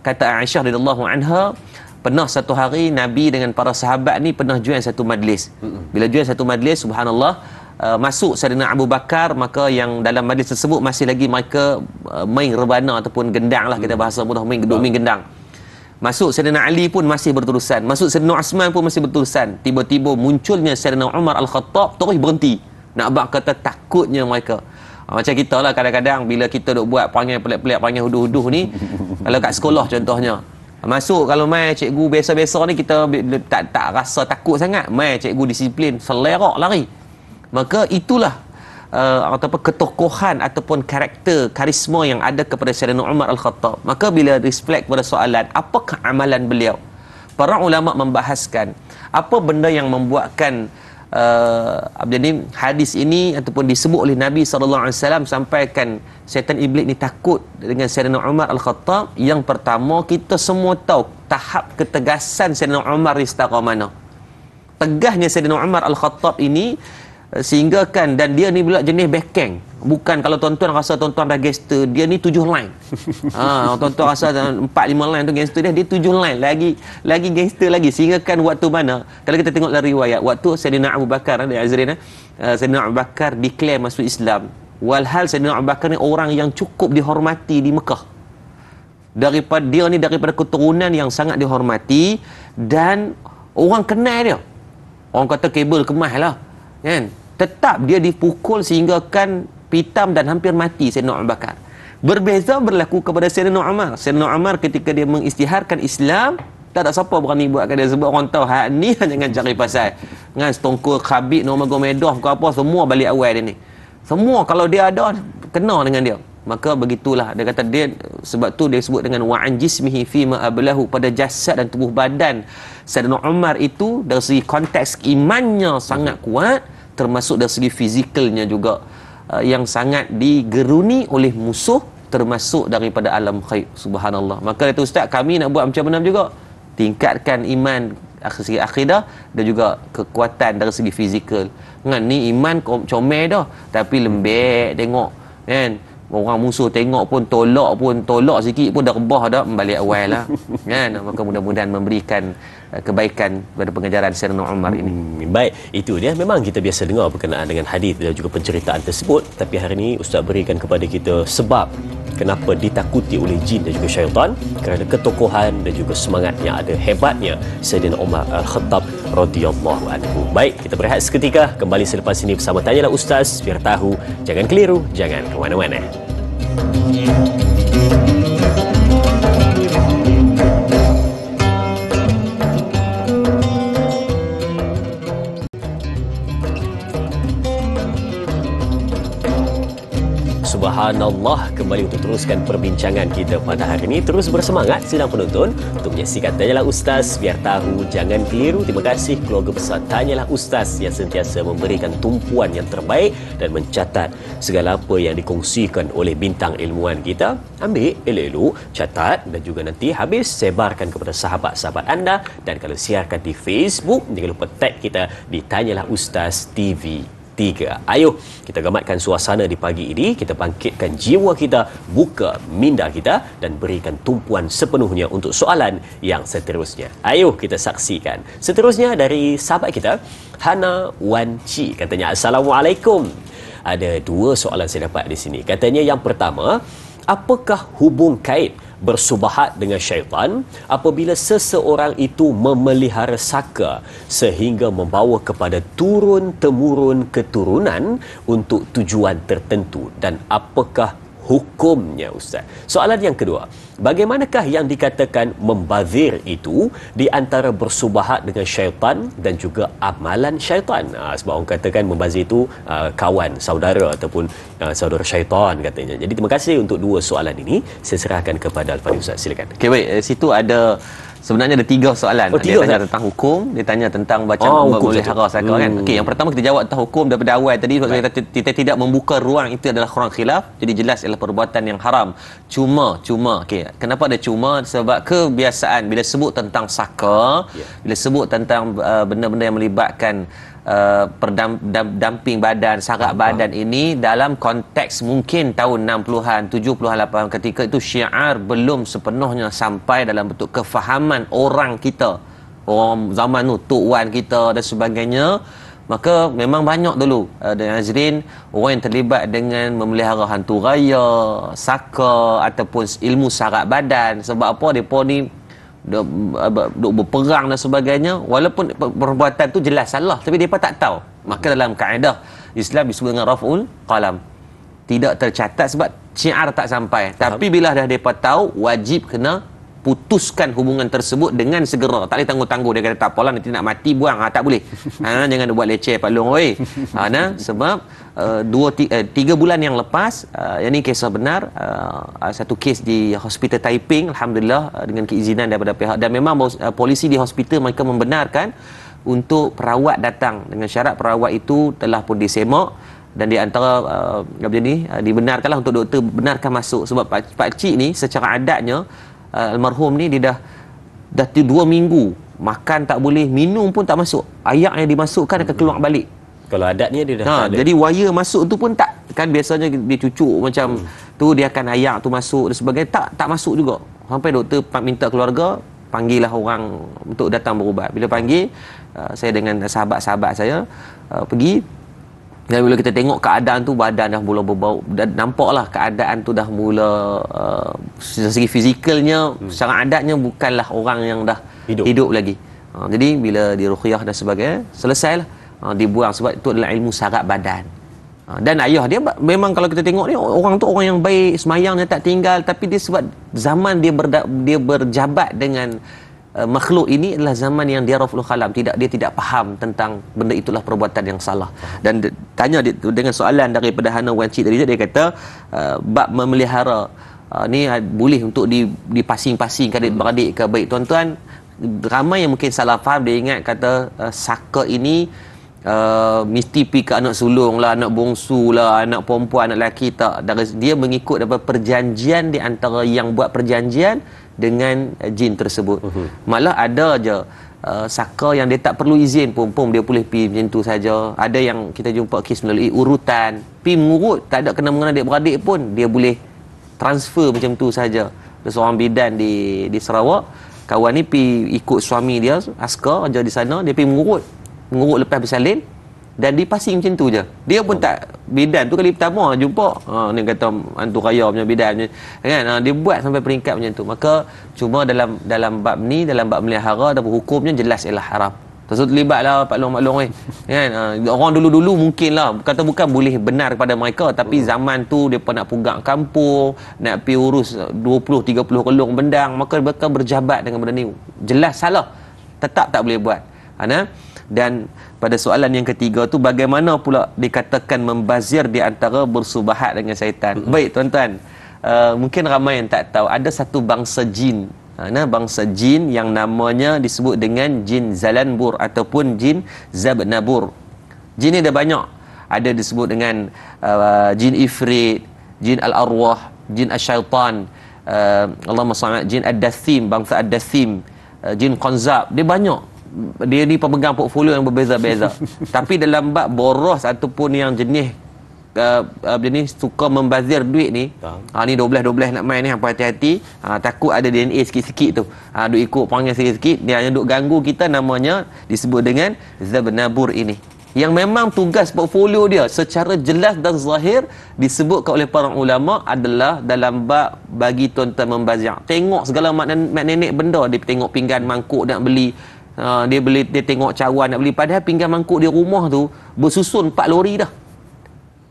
kata Aisyah radhiyallahu anha, pernah satu hari Nabi dengan para sahabat ni pernah join satu majlis. Bila join satu majlis, subhanallah, masuk Sayyidina Abu Bakar, maka yang dalam majlis tersebut masih lagi mereka main rebana ataupun gendang lah, kita bahasa mudah, main gendang. Masuk Sayyidina Ali pun masih berterusan, masuk Sayyidina Osman pun masih berterusan. Tiba-tiba munculnya Sayyidina Umar Al-Khattab, terus berhenti. Nak bak kata takutnya mereka. Macam kita lah kadang-kadang bila kita duk buat perangai pelik-pelik, perangai huduh-huduh ni, kalau kat sekolah contohnya, masuk kalau mai cikgu biasa-biasa ni kita tak rasa takut sangat, mai cikgu disiplin, selerak lari. Maka itulah ataupun ketokohan ataupun karakter, karisma yang ada kepada Sayyidina Umar Al-Khattab. Maka bila reflect pada soalan apakah amalan beliau, para ulama membahaskan apa benda yang membuatkan jadi hadis ini ataupun disebut oleh Nabi SAW sampaikan syaitan iblis ni takut dengan Sayyidina Umar Al-Khattab. Yang pertama, kita semua tahu tahap ketegasan Sayyidina Umar di setara mana. Tegasnya Sayyidina Umar Al-Khattab ini sehingga kan, dan dia ni pula jenis backhand. Bukan kalau tuan-tuan rasa tuan-tuan dah gangster, dia ni 7 line. Tuan-tuan rasa 4-5 line tu gangster, dia 7 line lagi gangster lagi. Sehingga kan waktu mana, kalau kita tengok dari riwayat, waktu Sayyidina Abu Bakar, Sayyidina Abu Bakar declare masuk Islam, walhal Sayyidina Abu Bakar ni orang yang cukup dihormati di Mekah. Daripada keturunan yang sangat dihormati, dan orang kenal dia. Orang kata kabel kemas lah, kan? Tetap dia dipukul sehingga kan pitam dan hampir mati Sayyidina Abu Bakar. Berbeza berlaku kepada Sayyidina Umar. Sayyidina Umar ketika dia mengisytiharkan Islam, tak ada siapa berani buatkan dia, sebab orang tahu hak ni jangan cari pasal. Dengan Stongkol, Khabib, Nurmagomedov ke apa, semua balik awal dia ni. Semua kalau dia ada kena dengan dia. Maka begitulah dia kata, dia sebab tu dia sebut dengan wa'an jismihi fi ma ablahu, pada jasad dan tubuh badan Sayyidina Umar itu dari segi konteks imannya sangat kuat, termasuk dari segi fizikalnya juga yang sangat digeruni oleh musuh, termasuk daripada alam khaib. Subhanallah. Maka itu Ustaz, kami nak buat macam mana juga, tingkatkan iman segi akidah dan juga kekuatan dari segi fizikal. Kan ni iman comel dah, tapi lembek tengok, kan? orang musuh tengok pun tolak sikit pun dah rebah dah, balik awal lah. Kan? Maka mudah-mudahan memberikan kebaikan pada pengajaran Sayyidina Umar ini. Baik, itu dia. Memang kita biasa dengar berkenaan dengan hadis dan juga penceritaan tersebut, tapi hari ini Ustaz berikan kepada kita sebab kenapa ditakuti oleh jin dan juga syaitan, kerana ketokohan dan juga semangat yang ada hebatnya Sayyidina Umar Al-Khattab radhiyallahu anhu. Baik, kita berehat seketika, kembali selepas ini bersama Tanyalah Ustaz, biar tahu, jangan keliru, jangan ke mana-mana. Subhanallah, kembali untuk teruskan perbincangan kita pada hari ini. Terus bersemangat sidang penonton untuk menyaksikan Tanyalah Ustaz, biar tahu, jangan keliru. Terima kasih keluarga besar Tanyalah Ustaz yang sentiasa memberikan tumpuan yang terbaik dan mencatat segala apa yang dikongsikan oleh bintang ilmuwan kita. Ambil elok-elok, catat dan juga nanti habis sebarkan kepada sahabat-sahabat anda, dan kalau siarkan di Facebook, jangan lupa tag kita di Tanyalah Ustaz TV 3. Ayuh, kita gamatkan suasana di pagi ini, kita bangkitkan jiwa kita, buka minda kita dan berikan tumpuan sepenuhnya untuk soalan yang seterusnya. Ayuh kita saksikan. Seterusnya dari sahabat kita, Hana Wan Chi, katanya Assalamualaikum. Ada dua soalan saya dapat di sini. Katanya yang pertama, apakah hubung kait bersubahat dengan syaitan apabila seseorang itu memelihara saka sehingga membawa kepada turun-temurun keturunan untuk tujuan tertentu, dan apakah hukumnya, Ustaz? Soalan yang kedua, bagaimanakah yang dikatakan membazir itu di antara bersubahat dengan syaitan dan juga amalan syaitan? Sebab orang katakan membazir itu kawan, saudara ataupun saudara syaitan katanya. Jadi terima kasih untuk dua soalan ini. Saya serahkan kepada Al-Fadhil Ustaz, silakan. Okey, baik. Situ ada sebenarnya ada 3 soalan. Dia tanya tentang hukum, dia tanya tentang bacaan memelihara saka kan. Okey, yang pertama kita jawab tentang hukum daripada awal tadi, sebab kita tidak membuka ruang itu adalah kurang khilaf. Jadi jelas ialah perbuatan yang haram. Cuma okey, kenapa ada cuma? Sebab kebiasaan bila sebut tentang saka, bila sebut tentang benda-benda yang melibatkan damping badan, sarak badan ini dalam konteks mungkin tahun 60-an, 70-an, 80-an, ketika itu syiar belum sepenuhnya sampai dalam bentuk kefahaman orang kita, orang zaman tu, Tok Wan kita dan sebagainya. Maka memang banyak dulu dan Nazrin orang yang terlibat dengan memelihara hantu raya, saka ataupun ilmu sarak badan. Sebab apa? Mereka ni duk berperang dan sebagainya, walaupun perbuatan tu jelas salah tapi mereka tak tahu. Maka dalam kaedah Islam disebut dengan raf'ul qalam, tidak tercatat sebab syiar tak sampai. Tapi bila dah mereka tahu, wajib kena putuskan hubungan tersebut dengan segera. Tak boleh tangguh-tangguh. Dia kata tak apalah, nanti nak mati buang. Tak boleh. Jangan buat leceh Pak Long oi. Sebab 3 bulan yang lepas, yang ni kisah benar, satu kes di hospital Taiping, alhamdulillah dengan keizinan daripada pihak, dan memang polisi di hospital mereka membenarkan untuk perawat datang dengan syarat perawat itu telah pun disemak, dan di antara dibenarkanlah untuk doktor benarkan masuk. Sebab pak cik ni secara adatnya almarhum ni dia dah 2 minggu makan tak boleh, minum pun tak masuk. Ayak yang dimasukkan akan keluar balik. Kalau adatnya dia dah tak ada. Jadi wire masuk tu pun tak, kan biasanya dia cucuk macam tu, dia akan ayak tu masuk dan sebagainya, tak masuk juga. Sampai doktor minta keluarga panggillah orang untuk datang berubat. Bila panggil, saya dengan sahabat-sahabat saya pergi. Dan bila kita tengok keadaan tu, badan dah mula berbau, dan nampaklah keadaan tu dah mula dari segi fizikalnya, secara adatnya bukanlah orang yang dah hidup lagi. Jadi bila diruqyah dan sebagainya, selesailah, dibuang. Sebab itu adalah ilmu sarak badan. Dan ayah dia memang kalau kita tengok ni, orang tu orang yang baik, semayangnya tak tinggal, tapi dia sebab zaman dia berjabat dengan makhluk ini adalah zaman yang dia raful khalam, dia tidak faham tentang benda itulah perbuatan yang salah. Dan tanya dia, dengan soalan daripada Hana Wan Cik tadi, dia kata bab memelihara ni boleh untuk dipasing-pasing adik-beradik ke? Baik tuan-tuan, ramai yang mungkin salah faham, dia ingat kata saka ini mesti pergi ke anak sulung lah, anak bongsu lah, anak perempuan, anak lelaki. Tak, dia mengikut daripada perjanjian di antara yang buat perjanjian dengan jin tersebut. Malah ada je saka yang dia tak perlu izin pun dia boleh pergi macam tu saja. Ada yang kita jumpa kes melalui urutan, pergi mengurut, tak ada kena-mengena adik-beradik pun dia boleh transfer macam tu saja. Ada seorang bidan di Sarawak, kawan ni pergi ikut suami dia askar aja di sana, dia pergi mengurut lepas bersalin dan dipasing macam tu je. Dia pun tak, bidan tu kali pertama jumpa ni kata hantu raya punya bidan kan, dia buat sampai peringkat macam tu. Maka cuma dalam bab ni, dalam bab melihara dan hukumnya jelas ialah haram. Terlibatlah maklum-maklum kan. Orang dulu-dulu mungkinlah kata bukan boleh benar kepada mereka, tapi zaman tu depa nak pugang kampung, nak pergi urus 20-30 kelong bendang, maka mereka berjabat dengan benda ni. Jelas salah, tetap tak boleh buat. Dan pada soalan yang ketiga tu, bagaimana pula dikatakan membazir di antara bersubahat dengan syaitan? Baik tuan-tuan, mungkin ramai yang tak tahu, ada satu bangsa jin, bangsa jin yang namanya disebut dengan jin Zalanbur ataupun jin Zabnabur. Jin ni ada banyak, ada disebut dengan jin Ifrit, jin Al-Arwah, jin Asyaitan, Allahumma salli, jin Ad-Dathim, bangsa Ad-Dathim, jin Qanzab. Dia banyak, dia ni pemegang portfolio yang berbeza-beza. Tapi dalam bab boros ataupun yang jenis jenis suka membazir duit ni, ni 12 nak main ni, hampa hati-hati, takut ada DNA sikit-sikit tu, duk ikut panggil sikit-sikit, dia hanya duk ganggu kita. Namanya disebut dengan Zabnabur ini, yang memang tugas portfolio dia secara jelas dan zahir disebutkan oleh para ulama adalah dalam bab bagi tuan-tuan membazir. Tengok segala mak nenek benda, dia tengok pinggan mangkuk nak beli, dia tengok cawan nak beli, padahal pinggan mangkuk di rumah tu bersusun 4 lori dah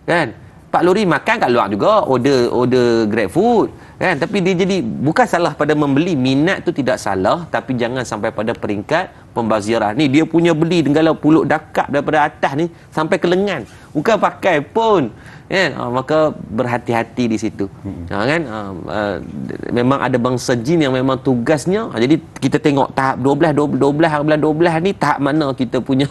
kan. 4 lori makan kat luar juga, order Grab food kan. Tapi dia jadi bukan salah pada membeli, minat tu tidak salah, tapi jangan sampai pada peringkat pembaziran. Ni dia punya beli dengan puluk dakap daripada atas ni sampai ke lengan, bukan pakai pun kan. Maka berhati-hati di situ kan. Memang ada bangsa jin yang memang tugasnya, jadi kita tengok tahap 12 ni tahap mana kita punya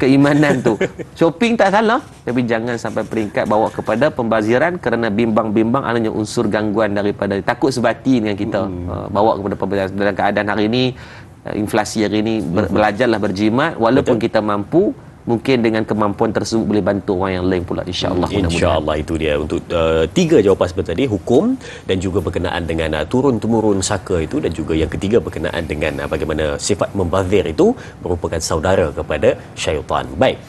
keimanan tu. Shopping tak salah, tapi jangan sampai peringkat bawa kepada pembaziran, kerana bimbang-bimbang adanya unsur gangguan daripada takut sebati dengan kita, bawa kepada pembaziran. Dalam keadaan hari ini, inflasi hari ini, belajarlah berjimat walaupun kita mampu. Mungkin dengan kemampuan tersebut boleh bantu orang yang lain pula, insya-Allah. Insya-Allah. Itu dia untuk 3 jawapan seperti tadi, hukum dan juga berkenaan dengan turun-temurun saka itu, dan juga yang ketiga berkenaan dengan bagaimana sifat membazir itu merupakan saudara kepada syaitan. Baik.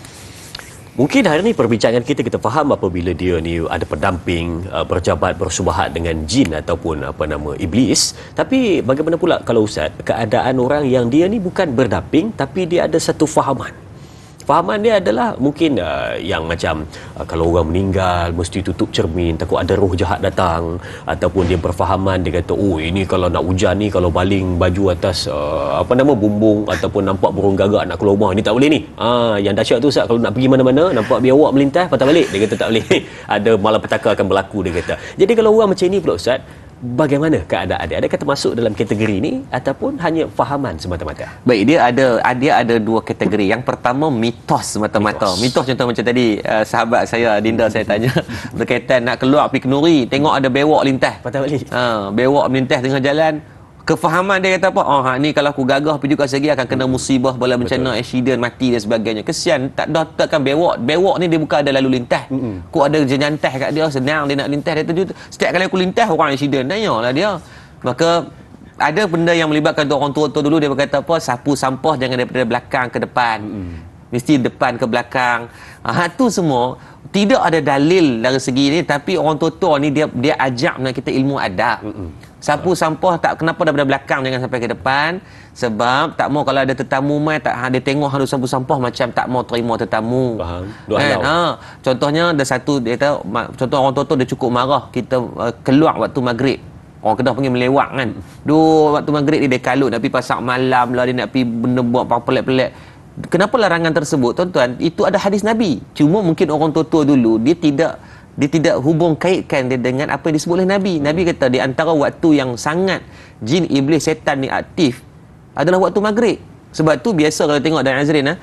Mungkin hari ini perbincangan kita faham apabila dia ni ada pendamping, berjabat, bersubahat dengan jin ataupun iblis. Tapi bagaimana pula kalau Ustaz, keadaan orang yang dia ni bukan berdamping tapi dia ada satu fahaman. Fahaman dia adalah mungkin yang macam kalau orang meninggal mesti tutup cermin, takut ada roh jahat datang, ataupun dia berfahaman, dia kata ini kalau nak hujan ni, kalau baling baju atas bumbung ataupun nampak burung gagak nak keluar rumah ni tak boleh ni. Yang dahsyat tu Ustaz, kalau nak pergi mana-mana nampak biawak melintas patah balik, dia kata tak boleh. Ada malapetaka akan berlaku, dia kata. Jadi kalau orang macam ni pula Ustaz, bagaimana keadaan dia? Adakah termasuk dalam kategori ini ataupun hanya fahaman semata-mata? Baik, dia ada 2 kategori. Yang pertama mitos semata-mata. Mitos contoh macam tadi sahabat saya Dinda saya tanya berkaitan nak keluar pergi Kenuri, tengok ada bewok lintas. Patah balik. Bewok melintas tengah jalan. Kefahaman dia kata apa? Ni kalau aku gagah pergi kat segi akan kena musibah, bala bencana, accident, mati dan sebagainya. Kesian, takkan bewok. Bewok ni dia bukan ada lalu lintas. Kau ada jenyantas kat dia, senang dia nak lintas, dia tuju. Setiap kali aku lintas orang accident, tanyalah dia. Maka ada benda yang melibatkan orang tua dulu, dia berkata apa? Sapu sampah jangan daripada belakang ke depan. Mesti depan ke belakang. Tu semua tidak ada dalil dari segi ni, tapi orang tua ni dia ajak kita ilmu adab. Sapu sampah tak kenapa daripada belakang, jangan sampai ke depan, sebab tak mau kalau ada tetamu mai tak dia tengok harus sapu sampah macam tak mau terima tetamu. Faham. Kan? Contohnya ada satu, dia kata contoh orang tua dia cukup marah kita keluar waktu maghrib. Orang Kedah panggil melewak kan. Waktu maghrib dia kalut nak pergi pasar malam lah, dia nak pergi benda buat apa pelik-pelik. Kenapa larangan tersebut tuan-tuan? Itu ada hadis Nabi. Cuma mungkin orang tua dulu dia tidak hubung kaitkan dia dengan apa yang disebut oleh Nabi. Nabi kata di antara waktu yang sangat jin iblis setan ni aktif adalah waktu maghrib. Sebab tu biasa kalau tengok dalam Azrin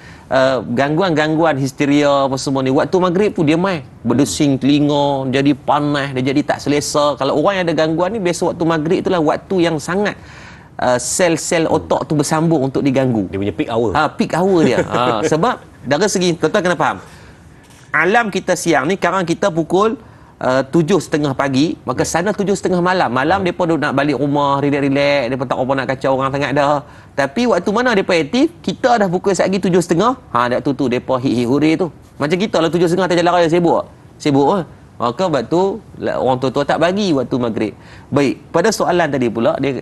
gangguan-gangguan histeria apa semua ni waktu maghrib tu dia mai berdesing telinga, jadi panas, dia jadi tak selesa. Kalau orang yang ada gangguan ni biasa waktu maghrib tu lah waktu yang sangat sel-sel otak tu bersambung untuk diganggu. Dia punya peak hour. Peak hour dia. Sebab dari segi tuan-tuan kena faham. Alam kita siang ni sekarang kita pukul 7.30 pagi, maka sana 7.30 malam. Malam depa nak balik rumah, relax-relax, depa tak apa nak kacau orang sangat dah. Tapi waktu mana depa aktif, kita dah pukul satgi 7.30. Dak tu depa hit huri tu. Macam kita lah 7.30 atas jalan raya sibuk. Sibuk. Maka waktu orang tua-tua tak bagi waktu maghrib. Baik, pada soalan tadi pula dia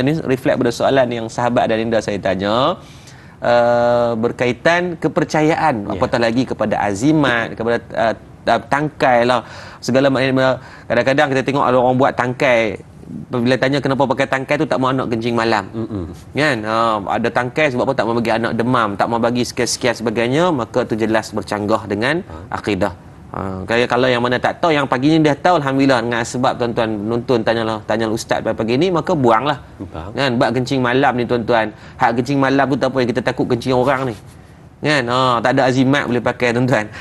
ni reflect pada soalan yang sahabat dan Linda saya tanya. Berkaitan kepercayaan, apatah lagi kepada azimat, kepada tangkai lah segala makna. Kadang-kadang kita tengok ada orang buat tangkai, bila tanya kenapa pakai tangkai tu, tak mau anak kencing malam. Kan? Ada tangkai sebab apa? Tak mau bagi anak demam, tak mau bagi sekian-sekian sebagainya, maka tu jelas bercanggah dengan akidah. Kalau yang mana tak tahu, yang pagi ni dah tahu, alhamdulillah. Dengan sebab tuan-tuan nonton tanya ustaz pada pagi ni, maka buanglah. Kan? Bab kencing malam ni tuan-tuan, hak kencing malam tu tak apa yang kita takut kencing orang ni. Kan? Tak ada azimat boleh pakai tuan-tuan.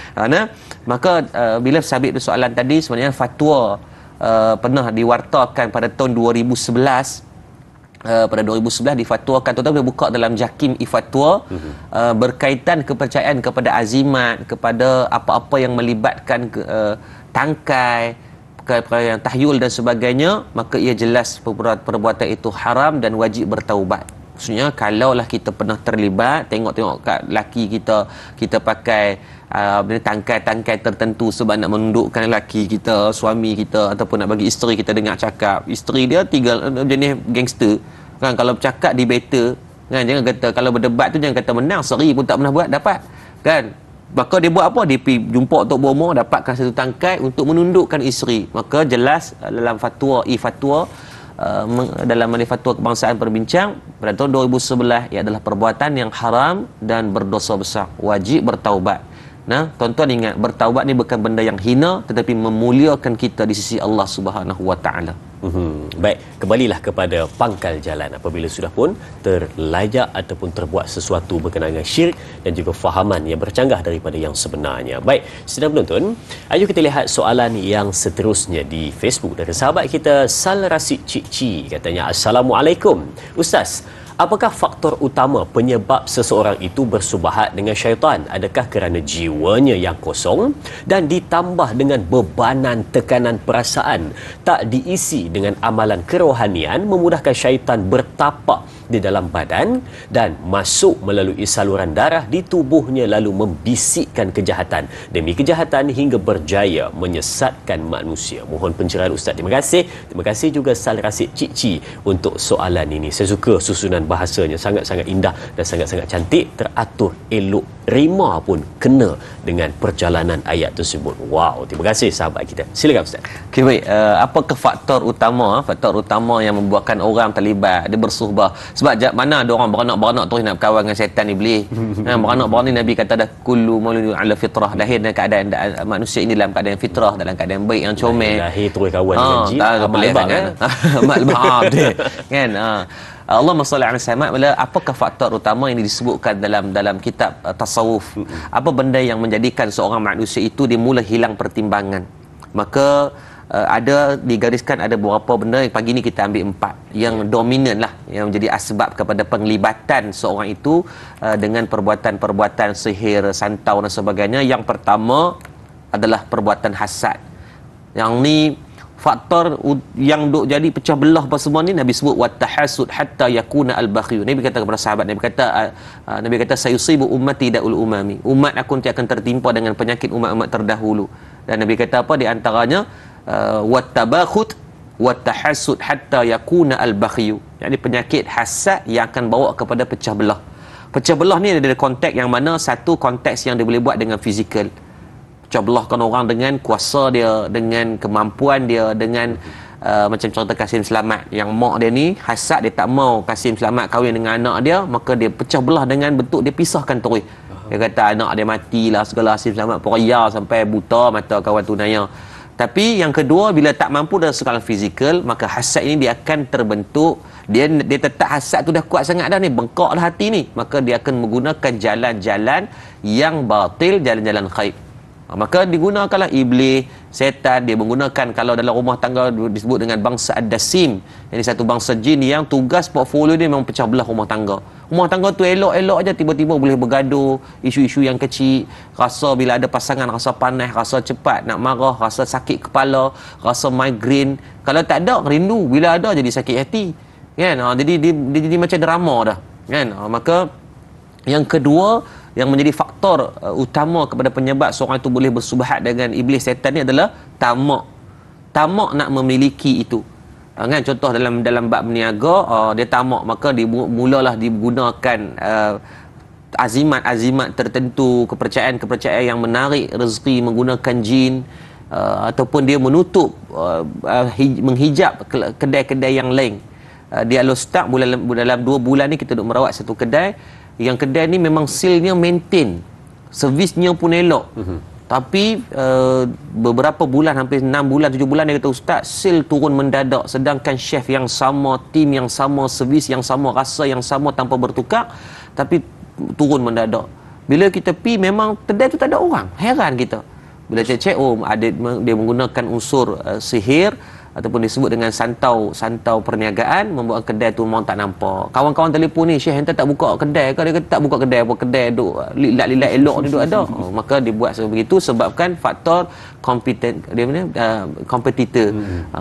Maka bila sabit soalan tadi, sebenarnya fatwa pernah diwartakan pada tahun 2011. Pada 2011 difatwakan, tuan-tuan boleh buka dalam Jakim Ifatwa, berkaitan kepercayaan kepada azimat, kepada apa-apa yang melibatkan tangkai, yang tahyul dan sebagainya, maka ia jelas perbuatan itu haram dan wajib bertaubat. Maksudnya kalaulah kita pernah terlibat, tengok-tengok kat laki kita pakai tangkai-tangkai tertentu sebab nak menundukkan laki kita, suami kita, ataupun nak bagi isteri kita dengar cakap. Isteri dia tinggal jenis gangster kan, kalau bercakap di beta kan, jangan kata kalau berdebat tu jangan kata menang, seri pun tak pernah buat dapat kan. Maka dia buat apa? Dia pergi jumpa Tok Bomo, dapatkan satu tangkai untuk menundukkan isteri. Maka jelas dalam fatwa dalam fatwa kebangsaan perbincang pada tahun 2011, ia adalah perbuatan yang haram dan berdosa besar, wajib bertaubat. Tuan-tuan ingat, bertaubat ni bukan benda yang hina, tetapi memuliakan kita di sisi Allah Subhanahu Wa Taala. Baik, kembalilah kepada pangkal jalan apabila sudah pun terlajak ataupun terbuat sesuatu berkenaan dengan syirik dan juga fahaman yang bercanggah daripada yang sebenarnya. Baik, sedang penonton, ayo kita lihat soalan yang seterusnya di Facebook dari sahabat kita Sal Rasid Cik Ci. Katanya, Assalamualaikum Ustaz, apakah faktor utama penyebab seseorang itu bersubahat dengan syaitan? Adakah kerana jiwanya yang kosong dan ditambah dengan bebanan tekanan perasaan tak diisi dengan amalan kerohanian, memudahkan syaitan bertapak di dalam badan dan masuk melalui saluran darah di tubuhnya, lalu membisikkan kejahatan demi kejahatan hingga berjaya menyesatkan manusia? Mohon pencerahan Ustaz. Terima kasih. Terima kasih juga Sal Rasid Cik Ci untuk soalan ini. Saya suka susunan bahasanya, sangat-sangat indah dan sangat-sangat cantik, teratur, elok, rima pun kena dengan perjalanan ayat tersebut. Wow, terima kasih sahabat kita. Silakan Ustaz. Okey, baik. Apakah faktor utama yang membuatkan orang terlibat, dia bersuhbah? Sebab mana ada orang beranak-beranak terus nak berkawan dengan syaitan iblis. Beranak-beranak ni Nabi kata dah kullu mauludun ala fitrah, lahir dalam keadaan manusia ini dalam keadaan fitrah, dalam keadaan baik, yang comel. Lahir terus kawan dengan jin. Amal lebah kan? Amal lebah kan? Allahumma salli ala Muhammad. Apakah faktor utama yang disebutkan dalam kitab tasawuf? Apa benda yang menjadikan seorang manusia itu dia mula hilang pertimbangan? Maka ada digariskan ada beberapa benda. Pagi ni kita ambil 4 yang dominan lah, yang menjadi asbab kepada penglibatan seorang itu dengan perbuatan-perbuatan sihir, santau dan sebagainya. Yang pertama adalah perbuatan hasad. Yang ni faktor yang duk jadi pecah belah apa semua ni, Nabi sebut wattahasud hatta yakuna al-bakhil. Nabi kata kepada sahabat, Nabi kata sayusibu ummati daul umami, umat aku nanti akan tertimpa dengan penyakit umat-umat terdahulu. Dan Nabi kata apa di antaranya, wattabakhut wattahasud hatta yakuna al-bakhil, yakni penyakit hasad yang akan bawa kepada pecah belah. Pecah belah ni ada konteks yang mana, satu konteks yang dia boleh buat dengan fizikal, pecah belahkan orang dengan kuasa dia, dengan kemampuan dia, dengan macam contoh Kasim Selamat, yang mak dia ni hasad, dia tak mau Kasim Selamat kahwin dengan anak dia, maka dia pecah belah dengan bentuk dia pisahkan terus. Dia kata anak dia matilah segala, Kasim Selamat peria sampai buta mata kawan tunanya. Tapi yang kedua, bila tak mampu dari skala fizikal, maka hasad ini dia akan terbentuk dia tetap hasad tu dah kuat sangat dah ni, bengkak dah hati ni, maka dia akan menggunakan jalan-jalan yang batil, jalan-jalan khaib. Maka digunakanlah iblis, setan, dia menggunakan, kalau dalam rumah tangga disebut dengan bangsa Ad-Dasim. Ini satu bangsa jin yang tugas portfolio dia memang pecah belah rumah tangga. Rumah tangga tu elok-elok aja, tiba-tiba boleh bergaduh, isu-isu yang kecil, rasa bila ada pasangan rasa panas, rasa cepat nak marah, rasa sakit kepala, rasa migraine. Kalau tak ada, rindu, bila ada jadi sakit hati. Kan? Jadi dia jadi macam drama dah. Kan? Maka yang kedua yang menjadi faktor utama kepada penyebab seorang itu boleh bersubhat dengan iblis setan ni adalah tamak. Tamak nak memiliki itu. Kan, contoh dalam bab berniaga, dia tamak, maka mulalah digunakan azimat-azimat tertentu, kepercayaan-kepercayaan yang menarik rezeki menggunakan jin, ataupun dia menutup, menghijab kedai-kedai yang lain. Dia al-ustaz dalam 2 bulan ni kita duk merawat satu kedai, yang kedai ni memang silnya maintain, servisnya pun elok. Tapi beberapa bulan, hampir 6 bulan, 7 bulan, dia kata, ustaz, sil turun mendadak, sedangkan chef yang sama, tim yang sama, servis yang sama, rasa yang sama tanpa bertukar, tapi turun mendadak. Bila kita pi, memang kedai tu tak ada orang. Heran kita bila cek-cek, dia menggunakan unsur sihir, ataupun disebut dengan santau perniagaan, membuat kedai tu memang tak nampak. Kawan-kawan telefon ni, Syekh ente tak buka kedai ke? Dia kata tak buka kedai, apa kedai duk lilat-lilat elok ni duk ada. Maka dibuat sebegitu sebabkan faktor kompetitor.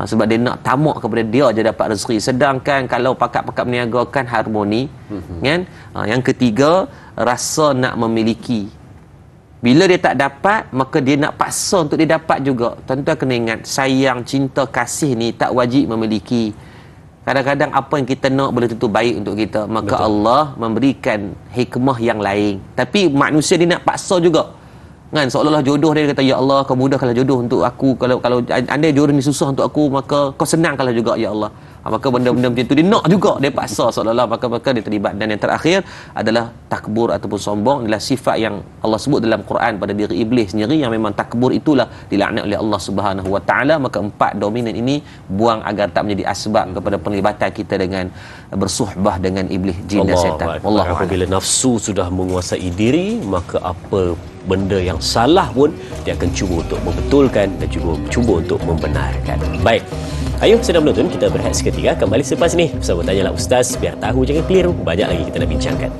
Sebab dia nak tamak kepada dia je dapat rezeki. Sedangkan kalau pakak-pakak berniaga kan harmoni. Kan? Yang ketiga, rasa nak memiliki. Bila dia tak dapat, maka dia nak paksa untuk dia dapat juga. Tuan-tuan kena ingat, sayang, cinta, kasih ni tak wajib memiliki. Kadang-kadang apa yang kita nak boleh tentu baik untuk kita. Maka betul, Allah memberikan hikmah yang lain. Tapi manusia dia nak paksa juga. Kan, seolah-olah jodoh dia kata, ya Allah, kau mudahkanlah jodoh untuk aku. Kalau andai jodoh ni susah untuk aku, maka kau senangkanlah juga, ya Allah. Maka benda-benda macam tu dia nak juga, dia paksa seolah-olah, maka dia terlibat. Dan yang terakhir adalah takbur ataupun sombong. Adalah sifat yang Allah sebut dalam Quran pada diri iblis sendiri, yang memang takbur itulah dilaknat oleh Allah Subhanahu Wa Taala. Maka 4 dominan ini buang agar tak menjadi asbab kepada penglibatan kita dengan bersuhbah dengan iblis, jin dan setan. Wallahu a'lam. Apabila nafsu sudah menguasai diri, maka apa benda yang salah pun dia akan cuba untuk membetulkan dan juga cuba untuk membenarkan. Baik. Ayuh, sedang menonton, kita berehat seketika, kembali selepas ni bersama Tanyalah Ustaz, biar tahu jangan keliru, banyak lagi kita nak bincangkan.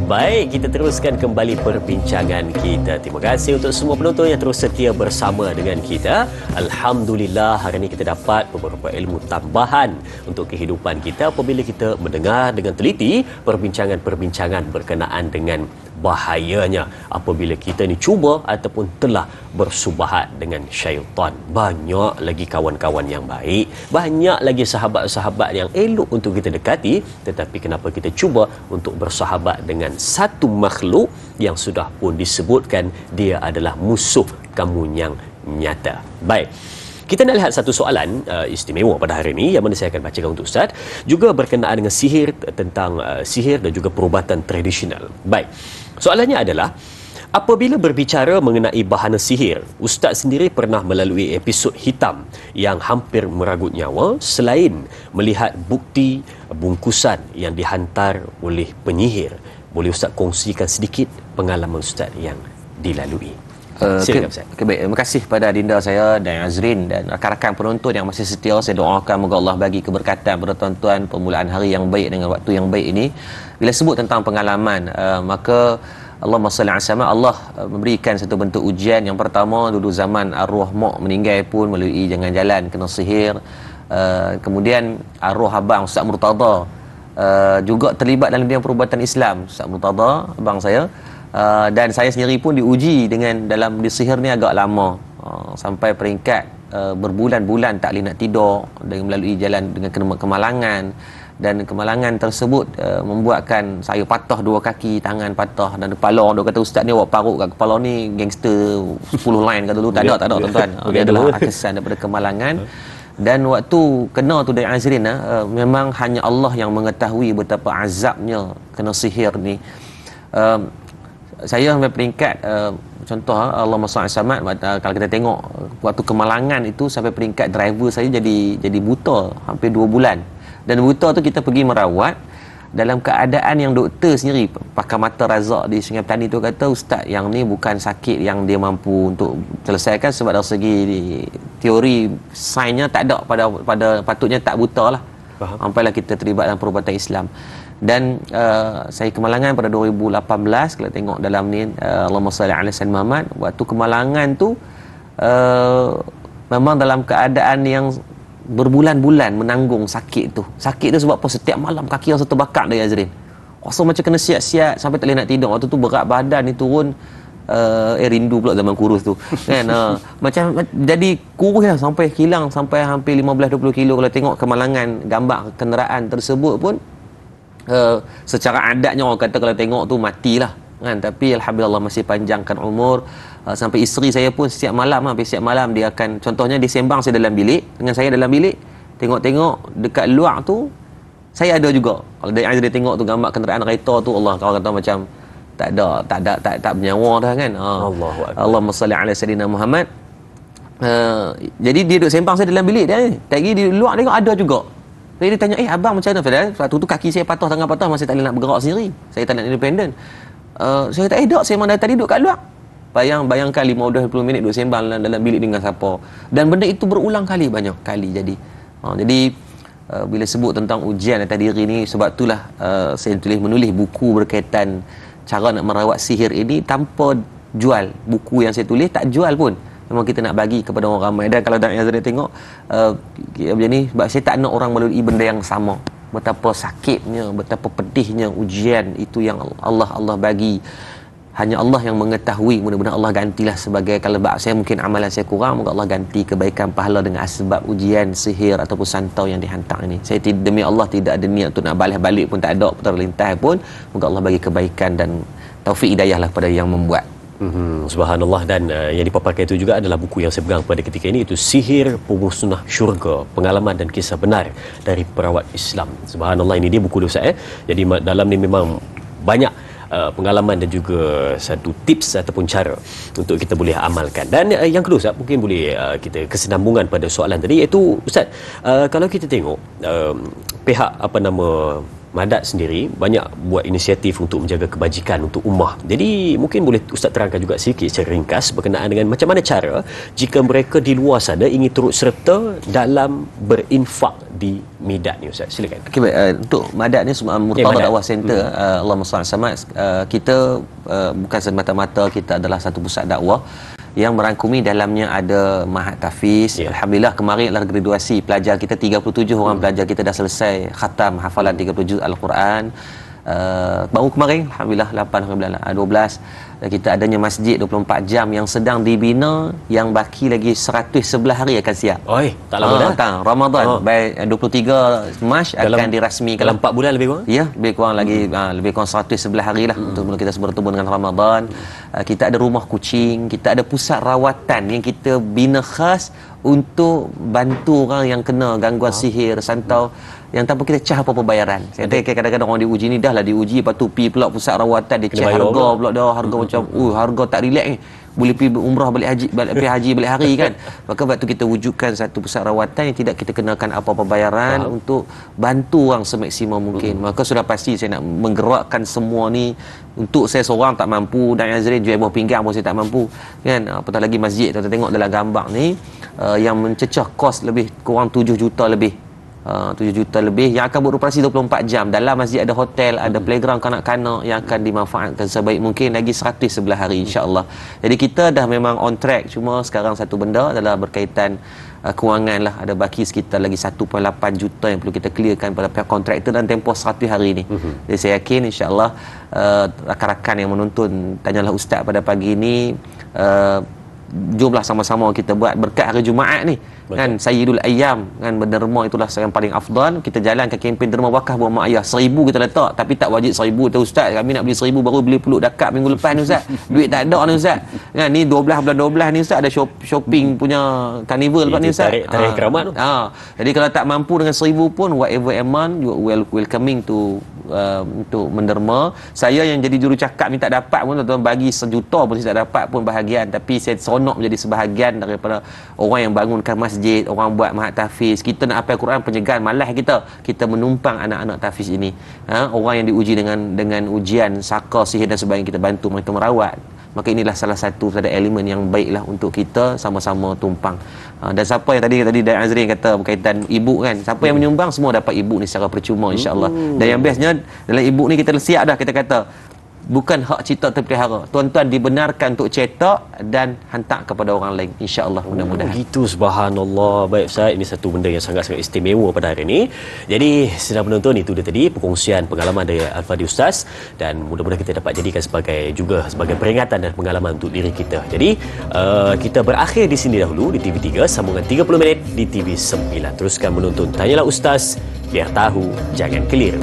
Baik, kita teruskan kembali perbincangan kita. Terima kasih untuk semua penonton yang terus setia bersama dengan kita. Alhamdulillah, hari ini kita dapat beberapa ilmu tambahan untuk kehidupan kita apabila kita mendengar dengan teliti perbincangan-perbincangan berkenaan dengan bahayanya apabila kita ni cuba ataupun telah bersubahat dengan syaitan. Banyak lagi kawan-kawan yang baik, banyak lagi sahabat-sahabat yang elok untuk kita dekati, tetapi kenapa kita cuba untuk bersahabat dengan satu makhluk yang sudah pun disebutkan dia adalah musuh kamu yang nyata. Baik, kita nak lihat satu soalan istimewa pada hari ini yang mana saya akan bacakan untuk Ustaz, juga berkenaan dengan sihir, tentang sihir dan juga perubatan tradisional. Baik, soalannya adalah, apabila berbicara mengenai bahana sihir, Ustaz sendiri pernah melalui episod hitam yang hampir meragut nyawa selain melihat bukti bungkusan yang dihantar oleh penyihir. Boleh Ustaz kongsikan sedikit pengalaman Ustaz yang dilalui? Baik, terima kasih pada Dinda saya dan Azrin dan rakan-rakan penonton yang masih setia. Saya doakan moga Allah bagi keberkatan pada tuan-tuan, permulaan hari yang baik dengan waktu yang baik ini. Bila sebut tentang pengalaman, maka Allahumma salli ala Muhammad, Allah memberikan satu bentuk ujian. Yang pertama, dulu zaman arwah mak meninggal pun melalui jalan kena sihir. Kemudian arwah abang Ustaz Murtada juga terlibat dalam bidang perubatan Islam. Ustaz Murtada, abang saya, dan saya sendiri pun diuji dengan dalam sihir ni agak lama, sampai peringkat berbulan-bulan tak boleh nak tidur dengan melalui jalan dengan kemalangan. dan kemalangan tersebut membuatkan saya patah dua kaki, tangan patah dan kepala. Dia kata ustaz ni awak parut kat kepala ni gangster 10 line kata dulu. Tak ada tuan-tuan. Dia adalah kesan daripada kemalangan. Dan waktu kena tu dari Azrin memang hanya Allah yang mengetahui betapa azabnya kena sihir ni. Saya sampai peringkat contoh Allahumma salli samad, kalau kita tengok waktu kemalangan itu sampai peringkat driver saya jadi buta hampir 2 bulan. Dan buta tu kita pergi merawat dalam keadaan yang doktor sendiri, pakar mata Razak di Sungai Petani tu kata ustaz yang ni bukan sakit yang dia mampu untuk selesaikan, sebab dari segi teori sainsnya tak ada, pada patutnya tak buta lah. Sampailah kita terlibat dalam perubatan Islam. Dan saya kemalangan pada 2018. Kalau tengok dalam ni Allahumma salli ala sayyidina Muhammad, waktu kemalangan tu memang dalam keadaan yang berbulan-bulan menanggung sakit tu. Sakit tu sebab apa? Setiap malam kaki rasa terbakar dari Azrin. Rasa macam kena siap-siap sampai tak boleh nak tidur. Waktu tu berat badan ni turun rindu pula zaman kurus tu kan. Macam jadi kurus lah, sampai hilang sampai hampir 15-20 kilo. Kalau tengok kemalangan gambar kenderaan tersebut pun secara adatnya orang kata kalau tengok tu matilah kan, tapi alhamdulillah masih panjangkan umur. Sampai isteri saya pun setiap malam dia akan, contohnya dia sembang saya dalam bilik dengan saya dalam bilik, tengok dekat luar tu saya ada juga. Kalau dari Azri tengok tu gambar kenderaan kereta tu, Allah, kalau kata macam tak bernyawa dah kan. Allahumma salli ala sayyidina Muhammad. Jadi dia duduk sembang saya dalam bilik dia, lagi di luar tengok ada juga. Jadi dia tanya, abang macam mana Fadal? Waktu tu kaki saya patah, tangan patah, masih tak boleh nak bergerak sendiri, saya tak nak independent. Saya kata tak, saya memang dari tadi duduk kat luar. Bayangkan 15-20 minit duduk sembang dalam bilik dengan siapa. Dan benda itu berulang kali, banyak kali jadi. Jadi bila sebut tentang ujian atas diri ni, sebab itulah saya menulis buku berkaitan cara nak merawat sihir ini tanpa jual. Buku yang saya tulis tak jual pun, memang kita nak bagi kepada orang ramai. Dan kalau yang saya tengok macam ni, sebab saya tak nak orang melalui benda yang sama. Betapa sakitnya, betapa pedihnya ujian itu yang Allah bagi. Hanya Allah yang mengetahui. Mudah-mudahan Allah gantilah sebagai, kalau saya mungkin amalan saya kurang, moga Allah ganti kebaikan pahala dengan asbab ujian sihir ataupun santau yang dihantar ini. Saya demi Allah tidak ada niat untuk nak balas balik pun, tak ada terlintas pun. Moga Allah bagi kebaikan dan taufik hidayah lah pada yang membuat. Subhanallah. Dan yang dipaparkan itu juga adalah buku yang saya pegang pada ketika ini, itu Sihir Pemusnah Syurga, pengalaman dan kisah benar dari perawat Islam. Subhanallah, ini dia buku dia Ustaz. Jadi dalam ni memang banyak pengalaman dan juga satu tips ataupun cara untuk kita boleh amalkan. Dan yang kedua Ustaz, mungkin boleh kita kesinambungan pada soalan tadi, iaitu Ustaz, kalau kita tengok pihak Madat sendiri banyak buat inisiatif untuk menjaga kebajikan untuk ummah. Jadi mungkin boleh Ustaz terangkan juga sedikit secara ringkas berkenaan dengan macam mana cara jika mereka di luar sana ingin turut serta dalam berinfak di Midat ni Ustaz. Silakan. Okey, baik. Untuk Madat ni Murtada Dakwah Center, Allahumma salli samad, kita bukan semata-mata kita adalah satu pusat dakwah yang merangkumi dalamnya ada Mahat Tafiz. Alhamdulillah kemarin adalah graduasi pelajar kita, 37 orang pelajar kita dah selesai khatam hafalan 30 juz Al-Quran. Baru kemarin alhamdulillah 12 kita adanya masjid 24 jam yang sedang dibina, yang baki lagi 111 hari akan siap. Tak lama dah. Ramadan by 23 Mac akan dirasmikan. Dalam 4 bulan lebih kurang? Ya, lebih kurang lagi lebih kurang 111 hari lah untuk kita bertemu dengan Ramadan. Kita ada rumah kucing, kita ada pusat rawatan yang kita bina khas untuk bantu orang yang kena gangguan sihir, santau, yang tanpa kita cah apa-apa bayaran. Saya kata kadang-kadang orang diuji ni dah lah diuji, lepas tu pergi pula pusat rawatan dia cah harga pula dah, harga macam harga tak relax ni, boleh pergi umrah balik haji balik hari kan. Maka waktu kita wujudkan satu pusat rawatan yang tidak kita kenakan apa-apa bayaran untuk bantu orang semaksimum mungkin. Maka sudah pasti saya nak menggerakkan semua ni. Untuk saya seorang tak mampu, dan Azrin jual buah pinggang pun saya tak mampu kan. Apatah lagi masjid, kita tengok dalam gambar ni yang mencecah kos lebih kurang 7 juta lebih. 7 juta lebih yang akan beroperasi 24 jam. Dalam masjid ada hotel, ada playground kanak-kanak yang akan dimanfaatkan sebaik mungkin lagi 111 hari insya-Allah. Jadi kita dah memang on track. Cuma sekarang satu benda adalah berkaitan kewangan lah. Ada baki sekitar lagi 1.8 juta yang perlu kita clearkan pada pihak kontraktor dan tempoh 100 hari ni. Jadi saya yakin insya-Allah rakan-rakan yang menonton Tanyalah Ustaz pada pagi ini jomlah sama-sama kita buat berkat hari Jumaat ni. Kan Sayyidul Ayyam, kan berderma itulah yang paling afdal. Kita jalankan kempen derma wakaf buat mak ayah. 1,000 kita letak, tapi tak wajib 1,000 tu ustaz. Kami nak beli 1,000 baru beli peluk dekat minggu lepas ni ustaz. Duit tak ada ni ustaz. Kan ni 12 bulan 12 ni ustaz ada shopping punya carnival lepas ni ustaz. Tarikh keramat tu. Jadi kalau tak mampu dengan 1,000 pun whatever amount you welcoming to untuk menderma. Saya yang jadi jurucakap ni tak dapat pun tuan-tuan, bagi 1 juta pun saya tak dapat pun bahagian, tapi saya seronok menjadi sebahagian daripada orang yang bangunkan masjid, orang buat mahat tahfiz. Kita nak hafal Quran pencegahan, malas kita menumpang anak-anak tahfiz ini. Orang yang diuji dengan ujian saka, sihir dan sebagainya, kita bantu mereka merawat. Maka inilah salah satu elemen yang baiklah untuk kita sama-sama tumpang. Dan siapa yang tadi Dan Azrin kata berkaitan ibu kan, siapa yang menyumbang semua dapat ibu ni secara percuma insya-Allah. Dan yang bestnya dalam ibu ni kita siap dah, kita kata bukan hak cipta terpelihara. Tuan-tuan dibenarkan untuk cetak dan hantar kepada orang lain insya-Allah, mudah-mudahan. Begitu, subhanallah. Baik Ustaz, ini satu benda yang sangat-sangat istimewa pada hari ini. Jadi sedang menonton, itu dia tadi perkongsian pengalaman dari Al-Fadhil Ustaz, dan mudah-mudahan kita dapat jadikan sebagai peringatan dan pengalaman untuk diri kita. Jadi kita berakhir di sini dahulu di TV3, sambungan 30 minit di TV9. Teruskan menonton Tanyalah Ustaz, biar tahu jangan keliru.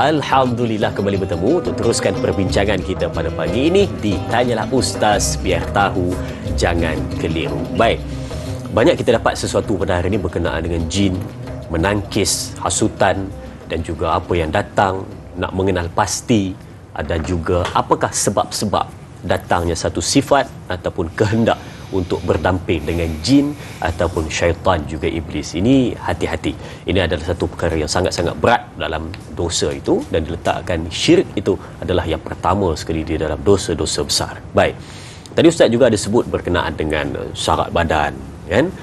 Alhamdulillah kembali bertemu untuk teruskan perbincangan kita pada pagi ini di Tanyalah Ustaz, biar tahu jangan keliru. Baik, banyak kita dapat sesuatu pada hari ini berkenaan dengan jin, menangkis, hasutan, dan juga apa yang datang, nak mengenal pasti, dan juga apakah sebab-sebab datangnya satu sifat ataupun kehendak untuk berdamping dengan jin ataupun syaitan juga iblis. Ini hati-hati. Ini adalah satu perkara yang sangat-sangat berat dalam dosa itu, dan diletakkan syirik itu adalah yang pertama sekali di dalam dosa-dosa besar. Baik. Tadi Ustaz juga ada sebut berkenaan dengan syarat badan, kan?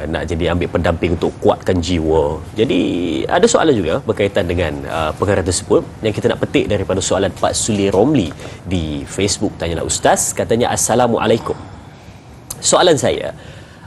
Nak jadi ambil pendamping untuk kuatkan jiwa. Jadi ada soalan juga berkaitan dengan perkara tersebut yang kita nak petik daripada soalan Pak Suli Romli di Facebook Tanyalah Ustaz. Katanya, Assalamualaikum. Soalan saya,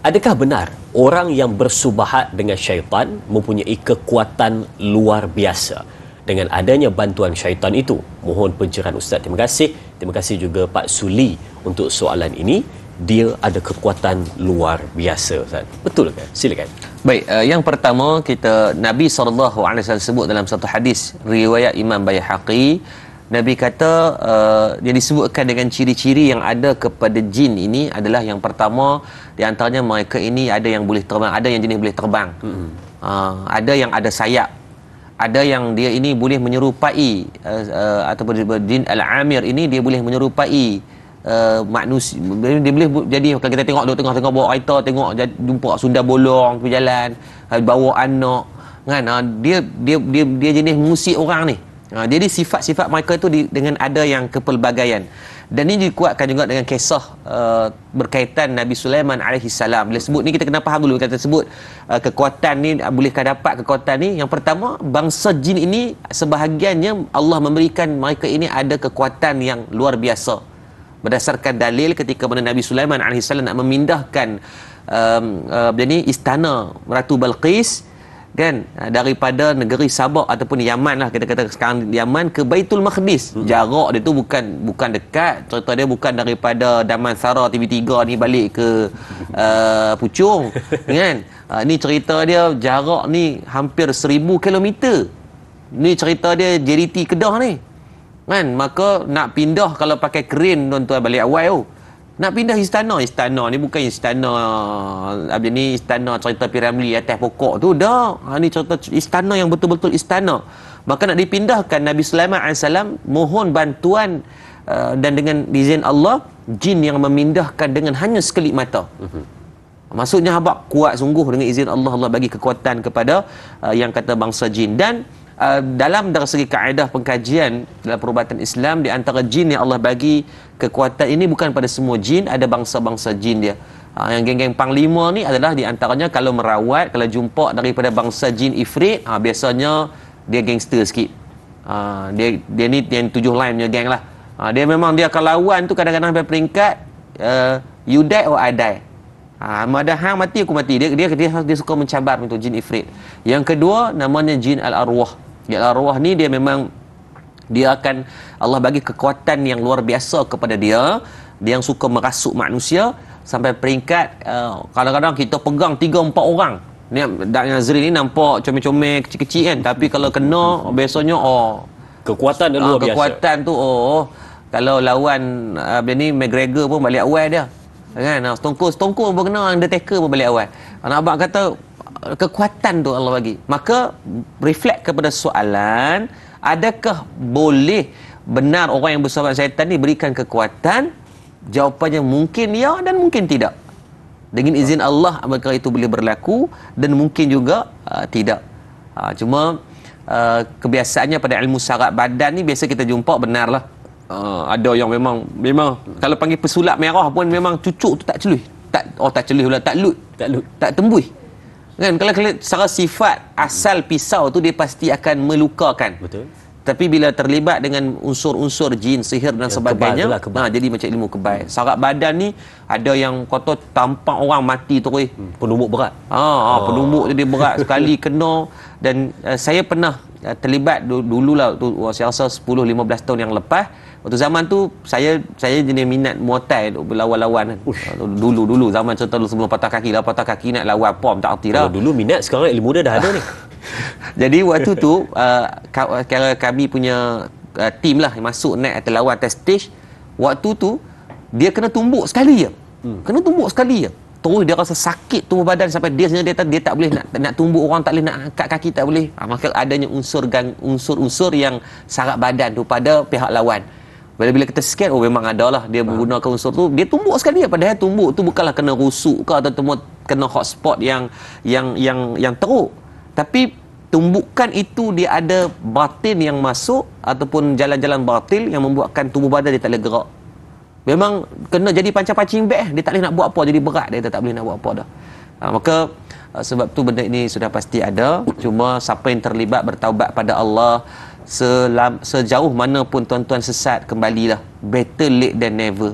adakah benar orang yang bersubahat dengan syaitan mempunyai kekuatan luar biasa dengan adanya bantuan syaitan itu? Mohon pencerahan Ustaz. Terima kasih. Terima kasih juga Pak Suli untuk soalan ini. Dia ada kekuatan luar biasa, Ustaz. Betul ke? Silakan. Baik, yang pertama Nabi SAW sebut dalam satu hadis riwayat Imam Baihaqi. Nabi kata yang disebutkan dengan ciri-ciri yang ada kepada jin ini adalah yang pertama, di antaranya mereka ini ada yang boleh terbang, ada yang jenis boleh terbang. Ada yang ada sayap. Ada yang dia ini boleh menyerupai ataupun jin al-amir ini dia boleh menyerupai manusia. Dia boleh jadi, kalau kita tengok dia tengah-tengah bawa kereta, tengok jumpa sundar bolong pergi jalan, bawa anak kan, dia jenis mengusik orang ni. Jadi sifat-sifat mereka itu dengan ada yang kepelbagaian. Dan ini dikuatkan juga dengan kisah berkaitan Nabi Sulaiman AS. Bila sebut ni kita kena faham dulu, kata sebut kekuatan ni, bolehkah dapat kekuatan ni? Yang pertama, bangsa jin ini sebahagiannya Allah memberikan mereka ini ada kekuatan yang luar biasa. Berdasarkan dalil ketika mana Nabi Sulaiman AS nak memindahkan istana Ratu Balqis kan, daripada negeri Sabak ataupun Yaman lah, kita kata sekarang Yaman, ke Baitul Maqdis. Jarak dia tu bukan dekat. Cerita dia bukan daripada Damansara TV3 ni balik ke Puchong kan. Ni cerita dia jarak ni hampir 1,000 kilometer. Ni cerita dia JDT Kedah ni kan. Maka nak pindah kalau pakai kren, tuan-tuan balik awal tu, nak pindah istana ni bukan istana ni istana cerita Piramli atas pokok tu dah. Ni cerita istana yang betul-betul istana. Maka nak dipindahkan, Nabi Sulaiman AS mohon bantuan dan dengan izin Allah, jin yang memindahkan dengan hanya sekelip mata. Maksudnya habaq kuat sungguh dengan izin Allah. Allah bagi kekuatan kepada yang kata bangsa jin. Dan dalam dari segi kaedah pengkajian dalam perubatan Islam, di antara jin yang Allah bagi kekuatan ini bukan pada semua jin, ada bangsa-bangsa jin dia. Yang geng-geng panglima ni adalah di antaranya kalau merawat, kalau jumpa daripada bangsa jin ifrit, biasanya dia gangster sikit. Dia ni yang 7 line punya geng lah. Dia memang dia akan lawan tu kadang-kadang sampai peringkat you die or I die. Ada hang mati aku mati. Dia suka mencabar untuk jin ifrit. Yang kedua namanya jin al-arwah. Jin al-arwah ni dia memang dia akan Allah bagi kekuatan yang luar biasa kepada dia. Dia yang suka merasuk manusia sampai peringkat kadang-kadang kita pegang 3-4 orang. Ni Dak Nazri ni nampak comel-comel kecil-kecil kan, tapi kalau kena biasanya kekuatan dia luar biasa. Kekuatan tu kalau lawan ni McGregor pun balik awal dia. Kan Stone Cold pun kena, Undertaker pun balik awal. Anak abang kata kekuatan tu Allah bagi. Maka reflect kepada soalan, adakah boleh benar orang yang bersama syaitan ni berikan kekuatan? Jawapannya mungkin ya dan mungkin tidak. Dengan izin Allah maka itu boleh berlaku, dan mungkin juga tidak. Cuma kebiasaannya pada ilmu syarat badan ni biasa kita jumpa benarlah. Ada yang memang kalau panggil pesulap merah pun memang cucuk tu tak celuh. Tak celuh pula, tak lut. Tak tembus. Kan kalau secara sifat asal pisau tu dia pasti akan melukakan. Betul. Tapi bila terlibat dengan unsur-unsur jin, sihir dan sebagainya, jadi macam ilmu kebal. Syarat badan ni ada yang kata tampak orang mati terus. Penumbuk berat. Penumbuk dia berat sekali kena. Dan saya pernah terlibat dululah tu, saya rasa 10-15 tahun yang lepas. Waktu zaman tu saya jenis minat Muay Thai berlawan-lawan kan. Dulu zaman cerita dulu sebelum patah kaki nak lawan pom tak arti dah. Dulu minat, sekarang ilmu dia dah ada ni. Jadi waktu tu kami punya team lah yang masuk naik atau lawan atas stage. Waktu tu dia kena tumbuk sekali je. Kena tumbuk sekali je. Terus dia rasa sakit tubuh badan sampai dia sendiri dia tak boleh nak tumbuk orang, tak boleh nak angkat kaki, tak boleh. Maka adanya unsur-unsur yang syarat badan tu pada pihak lawan. Bila kita scan, memang ada lah dia menggunakan unsur tu, dia tumbuk sekali. Padahal tumbuk tu bukanlah kena rusuk ke atau kena hotspot yang teruk. Tapi tumbukan itu dia ada batin yang masuk ataupun jalan-jalan batil yang membuatkan tubuh badan dia tak boleh gerak. Memang kena jadi pancing-pancing beg, dia tak boleh nak buat apa, jadi berat dia tak boleh nak buat apa dah. Maka sebab tu benda ini sudah pasti ada. Cuma siapa yang terlibat bertaubat pada Allah, sejauh mana pun tuan-tuan sesat, kembalilah. Better late than never.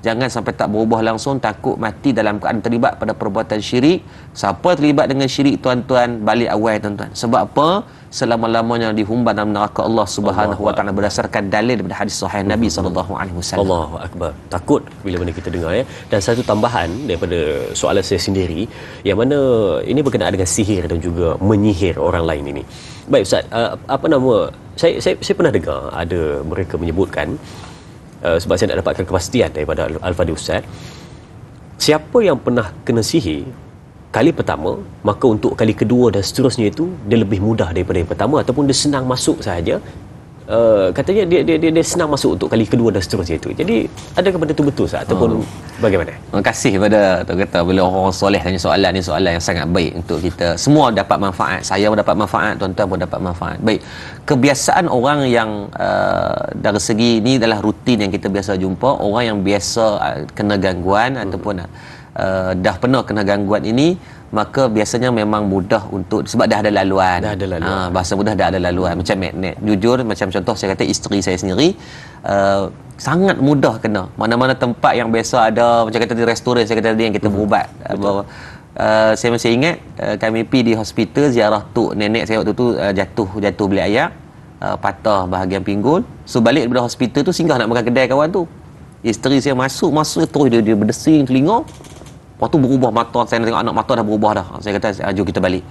Jangan sampai tak berubah langsung, takut mati dalam keadaan terlibat pada perbuatan syirik. Siapa terlibat dengan syirik, tuan-tuan, balik awal tuan-tuan. Sebab apa? Selama-lamanya dihumban dalam neraka Allah Subhanahu wa taala berdasarkan dalil daripada hadis sahih Nabi sallallahu alaihi wasallam. Allahu akbar. Takut bila mana kita dengar ya. Dan satu tambahan daripada soalan saya sendiri, yang mana ini berkenaan dengan sihir dan juga menyihir orang lain ini. Baik Ustaz, apa nama, saya pernah dengar ada mereka menyebutkan, sebab saya nak dapatkan kepastian daripada Al-Fadhil Ustaz, siapa yang pernah kena sihir kali pertama, maka untuk kali kedua dan seterusnya itu dia lebih mudah daripada yang pertama, ataupun dia senang masuk sahaja. Katanya dia senang masuk untuk kali kedua dan seterusnya itu. Jadi adakah benda itu betul Ustaz ataupun bagaimana? Terima kasih kepada tu kata bila orang soleh tanya soalan ni, soalan yang sangat baik untuk kita. Semua dapat manfaat. Saya pun dapat manfaat, tuan-tuan pun dapat manfaat. Baik. Kebiasaan orang yang dari segi ni adalah rutin yang kita biasa jumpa, orang yang biasa kena gangguan ataupun dah pernah kena gangguan ini, maka biasanya memang mudah untuk, sebab dah ada laluan. Bahasa mudah dah ada laluan macam magnet. Jujur, macam contoh saya kata isteri saya sendiri sangat mudah kena. Mana-mana tempat yang biasa ada, macam kata di restoran saya kata tadi yang kita berubat. Saya masih ingat kami pergi di hospital ziarah tok nenek saya waktu tu jatuh belik ayak, patah bahagian pinggul. So balik daripada hospital tu singgah nak makan kedai kawan tu. Isteri saya masuk terus dia berdesing telinga. Lepas tu berubah mata, saya tengok anak mata dah berubah dah. Saya kata, jom kita balik.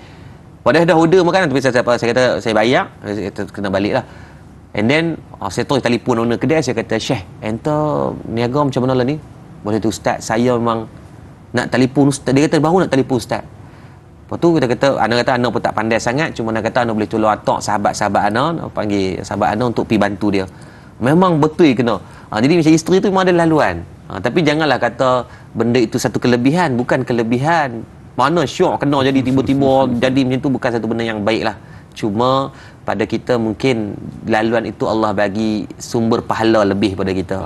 Padahal dah order makanan, tapi saya kata, saya bayar, saya kena balik lah. And then, saya terus telefon owner kedai, saya kata, Syekh, enta niaga macam mana lah ni? Boleh tu Ustaz, saya memang nak telefon Ustaz. Dia kata, baru nak telefon Ustaz. Lepas tu kita kata, Ana pun tak pandai sangat, cuma Ana kata Ana boleh tolong atok sahabat-sahabat Ana, panggil sahabat Ana untuk pergi bantu dia. Memang betul kena. Jadi macam isteri tu memang ada laluan. Tapi janganlah kata benda itu satu kelebihan. Bukan kelebihan. Mana syok kena jadi tiba-tiba jadi macam tu, bukan satu benda yang baik lah. Cuma pada kita mungkin laluan itu Allah bagi sumber pahala lebih pada kita.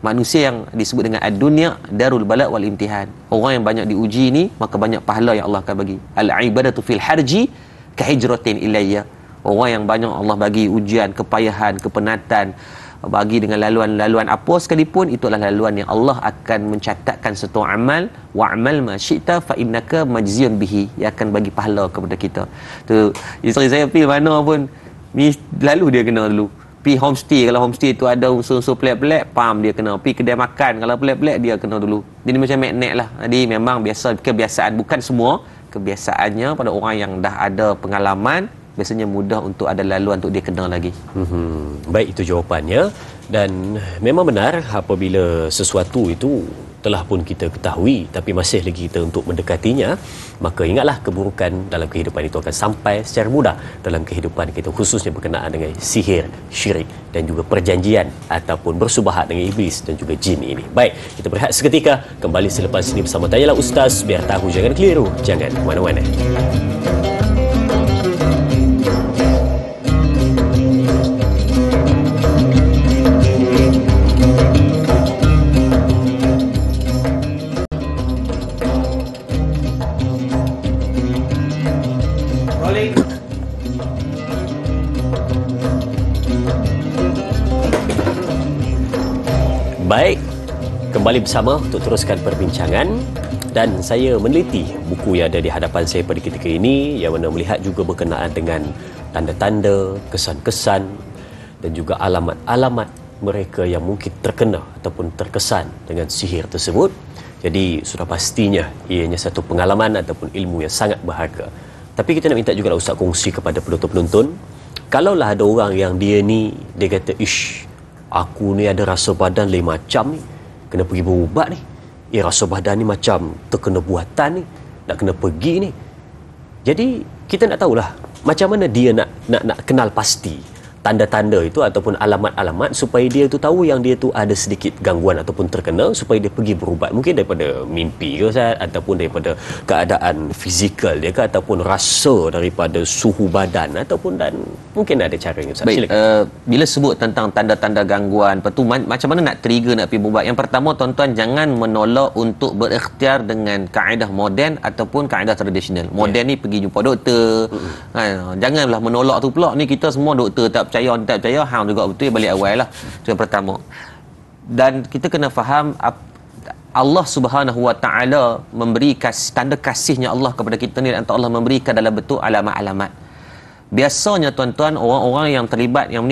Manusia yang disebut dengan ad-dunya darul bala wal imtihan. Orang yang banyak diuji ni, maka banyak pahala yang Allah akan bagi. Al-ibadatu fil harji ka hijratin ilayya. Orang yang banyak Allah bagi ujian, kepayahan, kepenatan, bagi dengan laluan-laluan apa sekalipun, itu adalah laluan yang Allah akan mencatatkan satu amal, wa'mal ma syi'ta fa innaka majziyun bihi, yang akan bagi pahala kepada kita. Tu isteri saya pergi mana pun lalu dia kena dulu. Pergi homestay, kalau homestay tu ada unsur-unsur pelik-pelik, pam dia kena. Pergi kedai makan, kalau pelik-pelik dia kena dulu. Jadi macam magnet lah. Jadi memang biasa, kebiasaan, bukan semua, kebiasaannya pada orang yang dah ada pengalaman, biasanya mudah untuk ada laluan untuk dia kena lagi. Baik, itu jawapannya. Dan memang benar, apabila sesuatu itu telah pun kita ketahui tapi masih lagi kita untuk mendekatinya, maka ingatlah keburukan dalam kehidupan itu akan sampai secara mudah dalam kehidupan kita, khususnya berkenaan dengan sihir, syirik dan juga perjanjian ataupun bersubahat dengan iblis dan juga jin ini. Baik, kita berehat seketika, kembali selepas ini bersama Tanyalah Ustaz, biar tahu jangan keliru, jangan mana-mana. Baik, kembali bersama untuk teruskan perbincangan, dan saya meneliti buku yang ada di hadapan saya pada ketika ini yang mana melihat juga berkenaan dengan tanda-tanda, kesan-kesan dan juga alamat-alamat mereka yang mungkin terkena ataupun terkesan dengan sihir tersebut. Jadi sudah pastinya ianya satu pengalaman ataupun ilmu yang sangat berharga. Tapi kita nak minta juga Ustaz kongsi kepada penonton-penonton, kalaulah ada orang yang dia kata, ish, aku ni ada rasa badan lain macam ni, kena pergi berubat ni. Rasa badan ni macam terkena buatan ni, nak kena pergi ni. Jadi kita nak tahulah macam mana dia nak kenal pasti tanda-tanda itu ataupun alamat-alamat supaya dia tu tahu yang dia tu ada sedikit gangguan ataupun terkena, supaya dia pergi berubat. Mungkin daripada mimpi ke Ustaz, ataupun daripada keadaan fizikal dia ke, ataupun rasa daripada suhu badan, ataupun dan mungkin ada caranya Ustaz. Baik, bila sebut tentang tanda-tanda gangguan, macam mana nak trigger nak pergi berubat? Yang pertama, tuan-tuan jangan menolak untuk berikhtiar dengan kaedah moden ataupun kaedah tradisional. Moden ni pergi jumpa doktor. Janganlah menolak tu pula. Ni kita semua doktor tak percaya, hang juga betul, balik awal lah. Itu yang pertama. Dan kita kena faham Allah Subhanahu Wa Taala memberi tanda kasihnya Allah kepada kita ni, antara Allah memberikan dalam bentuk alamat-alamat. Biasanya tuan-tuan, orang-orang yang terlibat yang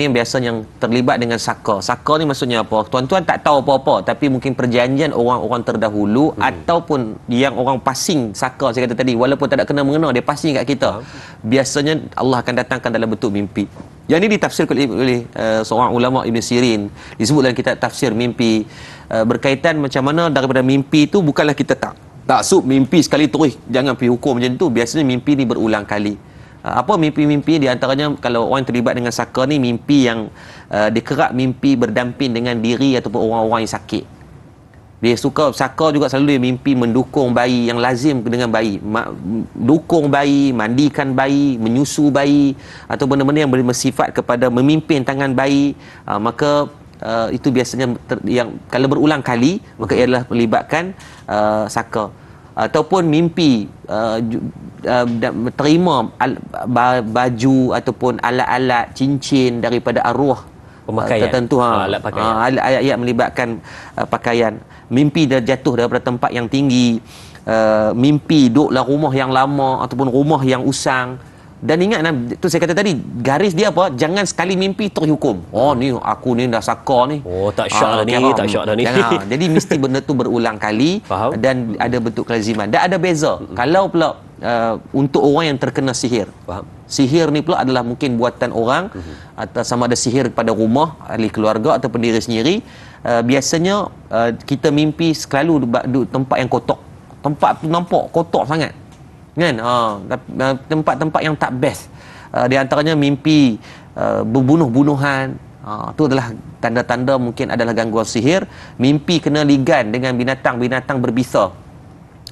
terlibat dengan saka. Saka ni maksudnya apa? Tuan-tuan tak tahu apa-apa, tapi mungkin perjanjian orang-orang terdahulu ataupun yang orang passing saka saya kata tadi, walaupun tak ada kena mengena, dia passing kat kita. Biasanya Allah akan datangkan dalam bentuk mimpi. Yang ini ditafsirkan oleh seorang ulama Ibn Sirin. Disebut dalam kitab tafsir mimpi, berkaitan macam mana daripada mimpi itu bukanlah kita taksub mimpi sekali terus jangan pergi hukum macam tu. Biasanya mimpi ni berulang kali. Apa mimpi-mimpi? Di antaranya kalau orang terlibat dengan saka ni, mimpi yang dikerap mimpi berdamping dengan diri ataupun orang-orang yang sakit. Dia suka saka juga selalu dia mimpi mendukung bayi yang lazim dengan bayi, dukung bayi, mandikan bayi, menyusu bayi, atau benda-benda yang bersifat kepada memimpin tangan bayi. Maka itu biasanya yang kalau berulang kali, maka ia adalah melibatkan saka. Ataupun mimpi terima baju ataupun alat-alat cincin daripada arwah tertentu, alat pakaian, ayat melibatkan pakaian. Mimpi dia jatuh daripada tempat yang tinggi, mimpi duduklah rumah yang lama ataupun rumah yang usang. Dan ingat tu saya kata tadi, garis dia apa? Jangan sekali mimpi terhukum. Oh ni aku ni dah saka ni. Oh tak syak dah ni, tak syak dah ni. Jadi mesti benda tu berulang kali. Faham? Dan ada bentuk kelaziman. Dan ada beza. Kalau pula untuk orang yang terkena sihir. Faham? Sihir ni pula adalah mungkin buatan orang, atau sama ada sihir kepada rumah, ahli keluarga ataupun diri sendiri. Biasanya kita mimpi selalu duduk tempat yang kotor. Tempat tu nampak kotor sangat. Kan? Tempat-tempat yang tak best. Di antaranya mimpi berbunuh-bunuhan. Itu adalah tanda-tanda mungkin adalah gangguan sihir. Mimpi kena ligan dengan binatang-binatang berbisa,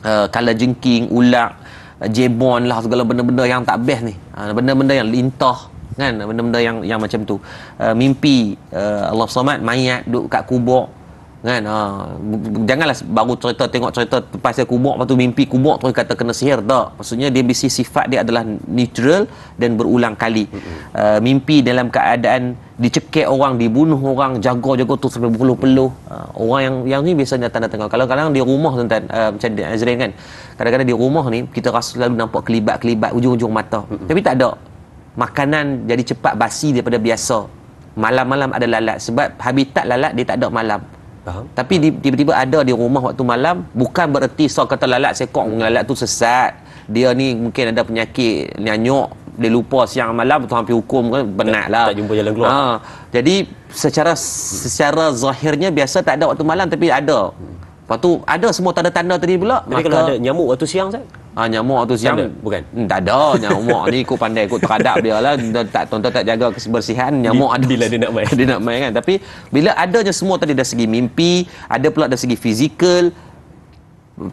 kalajengking, ular, jebon lah, segala benda-benda yang tak best ni. Benda-benda yang lintah kan, benda-benda yang macam tu. Mimpi Allah Samad mayat duduk kat kubur kan. Janganlah baru tengok cerita pasal kubur, lepas tu mimpi kubur terus kata kena sihir. Tak, maksudnya dia mesti sifat dia adalah neutral dan berulang kali. Mimpi dalam keadaan dicekik orang, dibunuh orang, jaga-jaga tu sampai berpeluh-peluh. Orang yang ni biasanya tanda-tanda. Kalau kadang di rumah tuan-tuan, macam Azrain kan, kadang-kadang di rumah ni kita rasa selalu nampak kelibat-kelibat ujung-ujung mata, tapi tak ada. Makanan jadi cepat basi daripada biasa. Malam-malam ada lalat, sebab habitat lalat dia tak ada malam. Faham? Tapi tiba-tiba ada di rumah waktu malam, bukan bererti kata lalat sekok, lalat tu sesat, dia ni mungkin ada penyakit nyanyuk, dia lupa siang malam, betul hampir hukum kan, penat lah, tak jumpa jalan keluar. Jadi secara zahirnya biasa tak ada waktu malam, tapi ada. Lepas tu ada semua tanda-tanda tadi pula. Tapi kalau ada nyamuk waktu siang, Ustaz? Nyamuk waktu siang bukan? Tak ada. Nyamuk ni ikut pandai, ikut teradap dia lah. Tuan-tuan tak jaga kebersihan, nyamuk ada bila dia nak main. Dia nak main kan. Tapi bila adanya semua tadi dari segi mimpi, ada pula dari segi fizikal,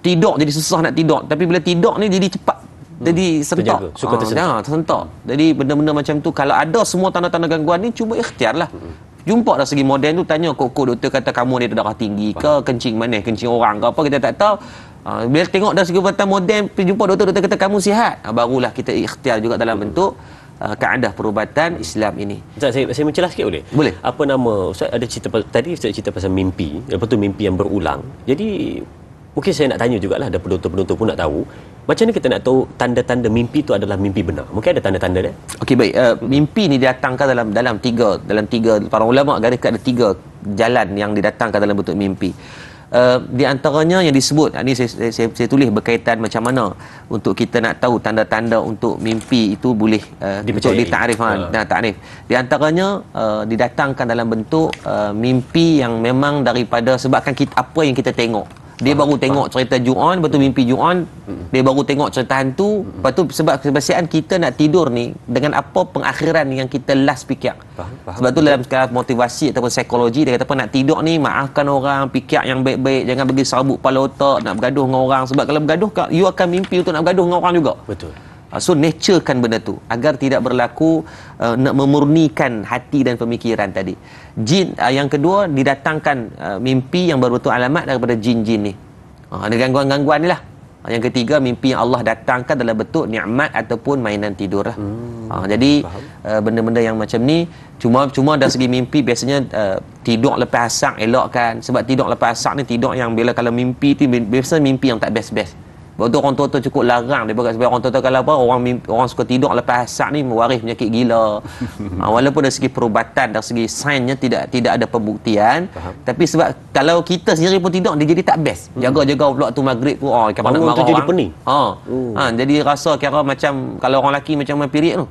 tidur jadi susah nak tidur. Tapi bila tidur ni jadi cepat, jadi sentak. Suka tersentak. Jadi benda-benda macam tu, kalau ada semua tanda-tanda gangguan ni, cuba ikhtiar lah. Jumpa dari segi moden tu, tanya kok doktor kata kamu ni darah tinggi ke, kencing mana, kencing orang ke apa, kita tak tahu. Bila tengok dari segi perubatan moden, jumpa doktor kata kamu sihat, barulah kita ikhtiar juga dalam bentuk kaedah perubatan Islam ini. Ustaz, saya mencelah sikit boleh? Boleh. Apa nama Ustaz, ada cerita tadi Ustaz cerita pasal mimpi, lepas tu mimpi yang berulang. Jadi mungkin saya nak tanya jugalah, ada penonton-penonton pun nak tahu, macam mana kita nak tahu tanda-tanda mimpi itu adalah mimpi benar? Mungkin ada tanda-tanda dia. Okey, baik. Mimpi ni didatangkan dalam tiga para ulama gariskan ada 3 jalan yang didatangkan dalam bentuk mimpi. Di antaranya yang disebut, ini saya tulis berkaitan macam mana untuk kita nak tahu tanda-tanda untuk mimpi itu boleh untuk ditakrif. Takrif. Di antaranya didatangkan dalam bentuk mimpi yang memang daripada sebabkan apa yang kita tengok. Dia baru tengok cerita Ju-on, lepas tu mimpi Ju-on, dia baru tengok cerita hantu, lepas tu sebab kebiasaan kita nak tidur ni dengan apa pengakhiran yang kita last fikir. Sebab tu dalam skala motivasi ataupun psikologi, dia kata apa, nak tidur ni maafkan orang, fikir yang baik-baik, jangan bagi serabut kepala otak nak bergaduh dengan orang, sebab kalau bergaduh you akan mimpi untuk nak bergaduh dengan orang juga. Betul. So naturekan benda tu agar tidak berlaku nak memurnikan hati dan pemikiran tadi. Jin yang kedua, didatangkan mimpi yang berbentuk alamat daripada jin-jin ni. Ada gangguan-gangguan ni lah. Yang ketiga, mimpi yang Allah datangkan dalam bentuk nikmat ataupun mainan tidur lah. Jadi benda-benda yang macam ni cuma dari segi mimpi biasanya tidur lepas asar elokkan. Sebab tidur lepas asar ni tidur yang bila kalau mimpi tu biasa mimpi yang tak best-best. Waktu orang tua cukup larang daripada sebab orang tua kalau apa, orang suka tidur lepas asar ni mewaris penyakit gila. Walaupun dari segi perubatan, dari segi sainsnya tidak ada pembuktian. Tapi sebab kalau kita sendiri pun tidur, dia jadi tak best. Jaga-jaga pula tu maghrib tu, kira nak marah jadi orang. pening. Jadi rasa kira macam kalau orang lelaki macam main period tu.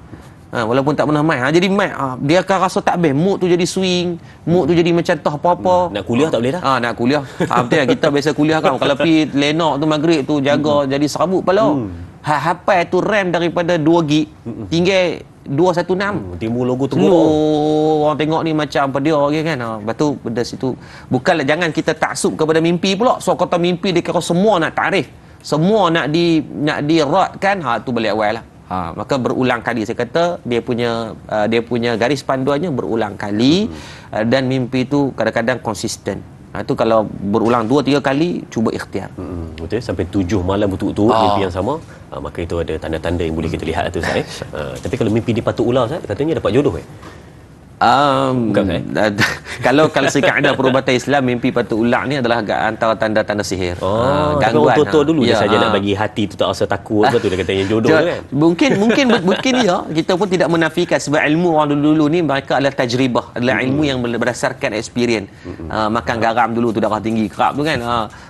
Walaupun tak pernah main, jadi main, dia akan rasa tak best, mood tu jadi swing, mood tu jadi macam tak apa-apa. Nak kuliah tak boleh dah. Nak kuliah. Betul, kita biasa kuliah kan, kalau pergi lenok tu maghrib tu jaga jadi serabut kepala. Hafal tu RAM daripada 2 gig tinggal 216. Timbul logo tu orang tengok ni macam apa dia okay, kan. Lepas tu benda situ bukanlah, jangan kita taksub kepada mimpi pula. So kata mimpi dia kira semua nak takrif, semua nak diratkan, tu balik awal lah. Maka berulang kali, saya kata dia punya garis panduannya berulang kali. Dan mimpi itu kadang-kadang konsisten. Itu kalau berulang 2-3 kali, cuba ikhtiar. Betul, sampai 7 malam berturut-turut mimpi yang sama, maka itu ada tanda-tanda yang boleh kita lihat tu, Ustaz. Tapi kalau mimpi dia patut ular, Ustaz, katanya dapat jodoh. Kalau kaedah perubatan Islam, mimpi patut ular ni adalah antara tanda-tanda sihir. Gangguan. Tapi orang dulu dia saja nak bagi hati tu tak rasa takut, betul dia katanya jodoh kan. Mungkin ya, kita pun tidak menafikan sebab ilmu orang dulu ni mereka adalah tajribah, adalah ilmu yang berdasarkan experience. Makan garam dulu tu darah tinggi kerap tu kan.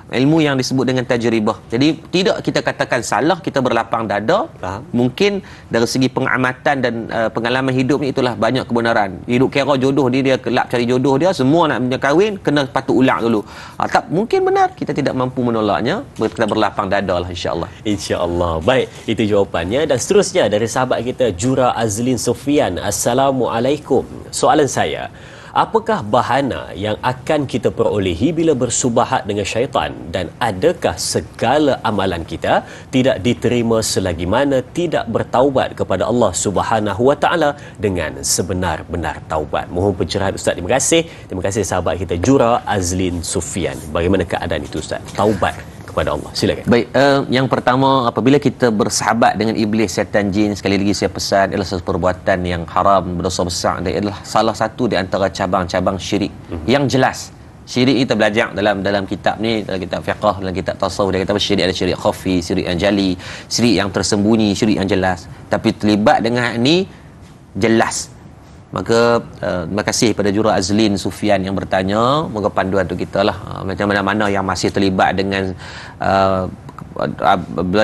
Ilmu yang disebut dengan tajribah. Jadi tidak kita katakan salah, kita berlapang dada. Mungkin dari segi pengamatan dan pengalaman hidup ni itulah banyak kebenaran. Hidup kira jodoh dia kelak cari jodoh dia, semua nak kahwin kena patut ulang dulu. Tak mungkin benar, kita tidak mampu menolaknya, kita berlapang dada lah, insya-Allah. Insya-Allah. Baik, itu jawapannya. Dan seterusnya dari sahabat kita Jura Azlin Sofian. Assalamualaikum. Soalan saya, Apakah bahana yang akan kita perolehi bila bersubahat dengan syaitan, dan adakah segala amalan kita tidak diterima selagi mana tidak bertaubat kepada Allah Subhanahu Wa Taala dengan sebenar-benar taubat? Mohon pencerahan Ustaz. Terima kasih. Terima kasih sahabat kita Jura Azlin Sufian. Bagaimana keadaan itu Ustaz? Taubat kepada Allah. Silakan. Baik, yang pertama, apabila kita bersahabat dengan iblis, syaitan, jin, sekali lagi saya pesan, adalah satu perbuatan yang haram, berdosa besar, dan adalah salah satu di antara cabang-cabang syirik yang jelas. Syirik kita belajar dalam kitab ni, dalam kitab fiqh, dalam kitab tasawuf, dia kata syirik ada syirik khafi, syirik yang jali, syirik yang tersembunyi, syirik yang jelas. Tapi terlibat dengan ni jelas. Maka terima kasih pada Jura Azlin Sufian yang bertanya. Moga panduan untuk kita lah, macam mana-mana yang masih terlibat dengan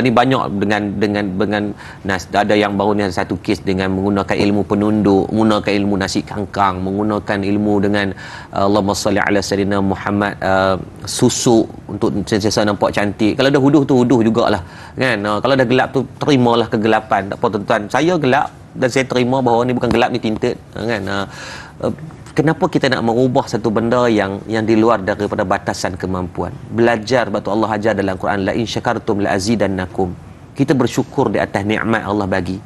ni banyak dengan ada yang baru ni satu kes dengan menggunakan ilmu penunduk, menggunakan ilmu nasi kangkang, menggunakan ilmu dengan Allahumma salli ala sayyidina Muhammad, susuk untuk sentiasa nampak cantik. Kalau dah huduh tu huduh jugalah kan. Kalau dah gelap tu terimalah kegelapan. Tak apa tuan-tuan, saya gelap dan saya terima bahawa ni bukan gelap, ni tinted kan. Kenapa kita nak merubah satu benda yang di luar daripada batasan kemampuan? Belajar, sebab tu Allah ajar dalam Quran, la in syakartum la azidannakum. Kita bersyukur di atas nikmat Allah bagi.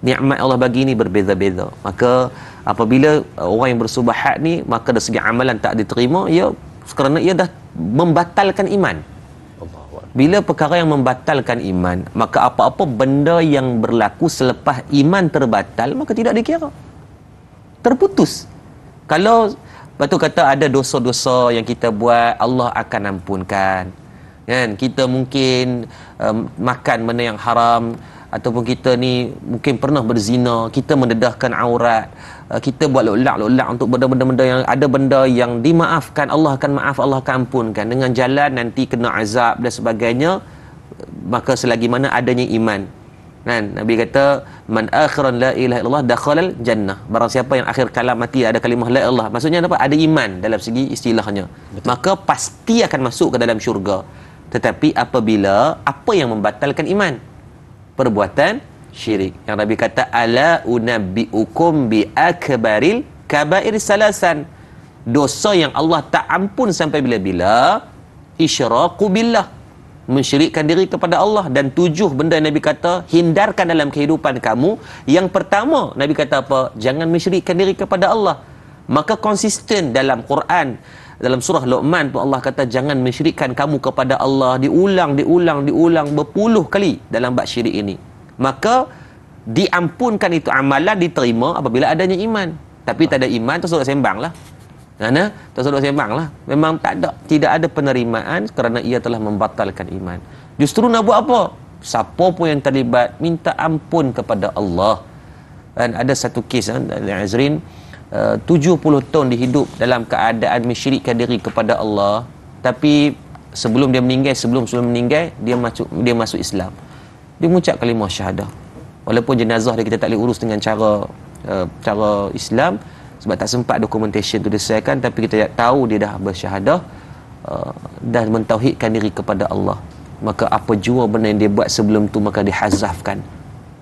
Nikmat Allah bagi ni berbeza-beza. Maka apabila orang yang bersubahat ni, maka dari segi amalan tak diterima, kerana ia dah membatalkan iman. Bila perkara yang membatalkan iman, maka apa-apa benda yang berlaku selepas iman terbatal, maka tidak dikira, terputus. Kalau batu kata ada dosa-dosa yang kita buat, Allah akan ampunkan kan. Kita mungkin makan benda yang haram, ataupun kita ni mungkin pernah berzina, kita mendedahkan aurat, kita buat lolak untuk benda-benda yang ada, benda yang dimaafkan, Allah akan maaf, Allah akan ampunkan. Dengan jalan nanti kena azab dan sebagainya, maka selagi mana adanya iman kan. Nabi kata, man akhiran la ilaha illallah dakhalal jannah. Barang siapa yang akhir kalam mati ada kalimah la ilallah, maksudnya apa? Ada iman dalam segi istilahnya. Betul. Maka pasti akan masuk ke dalam syurga. Tetapi apabila apa yang membatalkan iman? Perbuatan syirik. Yang Nabi kata, ala unabbiukum bi akbaril kabair salasan. Dosa yang Allah tak ampun sampai bila-bila, isyraku billah, mensyirikkan diri kepada Allah. Dan 7 benda Nabi kata hindarkan dalam kehidupan kamu. Yang pertama Nabi kata apa? Jangan mensyirikkan diri kepada Allah. Maka konsisten dalam Quran, dalam surah Luqman pun Allah kata jangan mensyirikkan kamu kepada Allah, diulang berpuluh kali dalam bab syirik ini. Maka diampunkan itu amalan, diterima apabila adanya iman. Tapi tak ada iman, tersudut sembang lah. Tersudut sembang lah. Memang tidak ada penerimaan kerana ia telah membatalkan iman. Justru nak buat apa? Siapa pun yang terlibat, minta ampun kepada Allah. Dan ada satu kes Azrin, 70 tahun dihidup dalam keadaan mensyirikkan diri kepada Allah, tapi sebelum dia meninggal, sebelum meninggal dia masuk Islam. Dia mengucap kalimah syahadah. Walaupun jenazah dia kita tak boleh urus dengan cara Islam sebab tak sempat dokumentation tu diselesaikan, tapi kita tahu dia dah bersyahadah dan mentauhidkan diri kepada Allah. Maka apa jua benda yang dia buat sebelum tu, maka dihazafkan,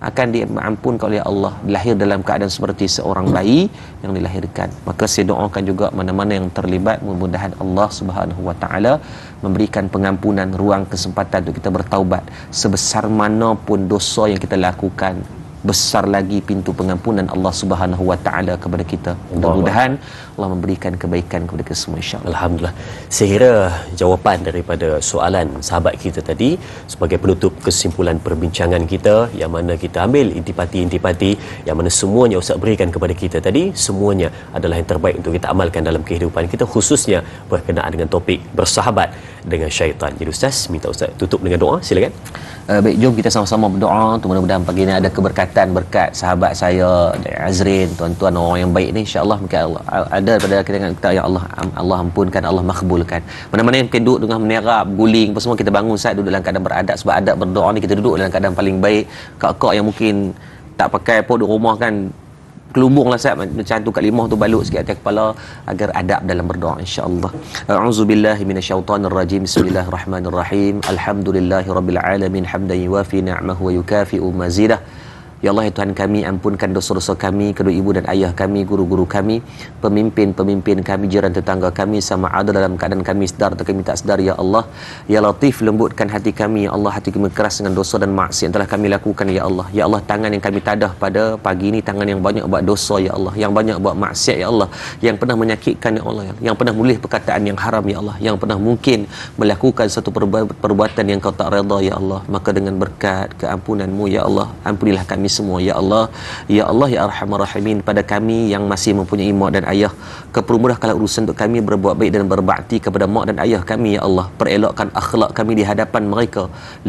akan diampunkan oleh Allah. Lahir dalam keadaan seperti seorang bayi yang dilahirkan. Maka saya doakan juga mana-mana yang terlibat, mudah-mudahan Allah Subhanahu Wa Taala memberikan pengampunan, ruang kesempatan untuk kita bertaubat. Sebesar mana pun dosa yang kita lakukan, besar lagi pintu pengampunan Allah Subhanahu Wa Taala kepada kita. Mudah-mudahan Allah memberikan kebaikan kepada kita semua, insya-Allah. Alhamdulillah. Saya kira jawapan daripada soalan sahabat kita tadi sebagai penutup kesimpulan perbincangan kita, yang mana kita ambil intipati-intipati yang mana semuanya Ustaz berikan kepada kita tadi, semuanya adalah yang terbaik untuk kita amalkan dalam kehidupan kita, khususnya berkenaan dengan topik bersahabat dengan syaitan. Jadi Ustaz, minta Ustaz tutup dengan doa, silakan. Baik, jom kita sama-sama berdoa untuk mudah-mudahan pagi ini ada keberkatan, berkat sahabat saya Azrin, tuan-tuan orang yang baik ni, insya-Allah mungkin Allah ada daripada kita yang Allah ampunkan, Allah makbulkan. Mana-mana yang mungkin duduk dengan menerap, guling apa semua, kita bangun saat duduk dalam keadaan beradab, sebab adab berdoa ni kita duduk dalam keadaan paling baik. Kak-kak yang mungkin tak pakai apa di rumah kan, kelumbunglah saat macam tu kat limah tu, balut sikit atas kepala agar adab dalam berdoa, insya-Allah. A'udzubillahi minasyaitonirrajim. Bismillahirrahmanirrahim. Alhamdulillahirabbil alamin hamdan yuwafi ni'amahu wa yukafi'u mazidah. Ya Allah ya Tuhan kami, ampunkan dosa-dosa kami, kedua ibu dan ayah kami, guru-guru kami, pemimpin-pemimpin kami, jiran tetangga kami, sama ada dalam keadaan kami sedar atau kami tak sedar ya Allah. Ya Latif, lembutkan hati kami ya Allah, hati kami keras dengan dosa dan maksiat yang telah kami lakukan ya Allah. Ya Allah, tangan yang kami tadah pada pagi ini, tangan yang banyak buat dosa ya Allah, yang banyak buat maksiat ya Allah, yang pernah menyakitkan ya Allah, yang pernah menulis perkataan yang haram ya Allah, yang pernah mungkin melakukan satu perbuatan yang kau tak redha ya Allah. Maka dengan berkat keampunan-Mu ya Allah, ampunilah kami semua ya Allah. Ya Allah ya Arhamar Rahimin, pada kami yang masih mempunyai mak dan ayah, kepermudahkanlah urusan untuk kami berbuat baik dan berbakti kepada mak dan ayah kami ya Allah. Perelokkan akhlak kami di hadapan mereka,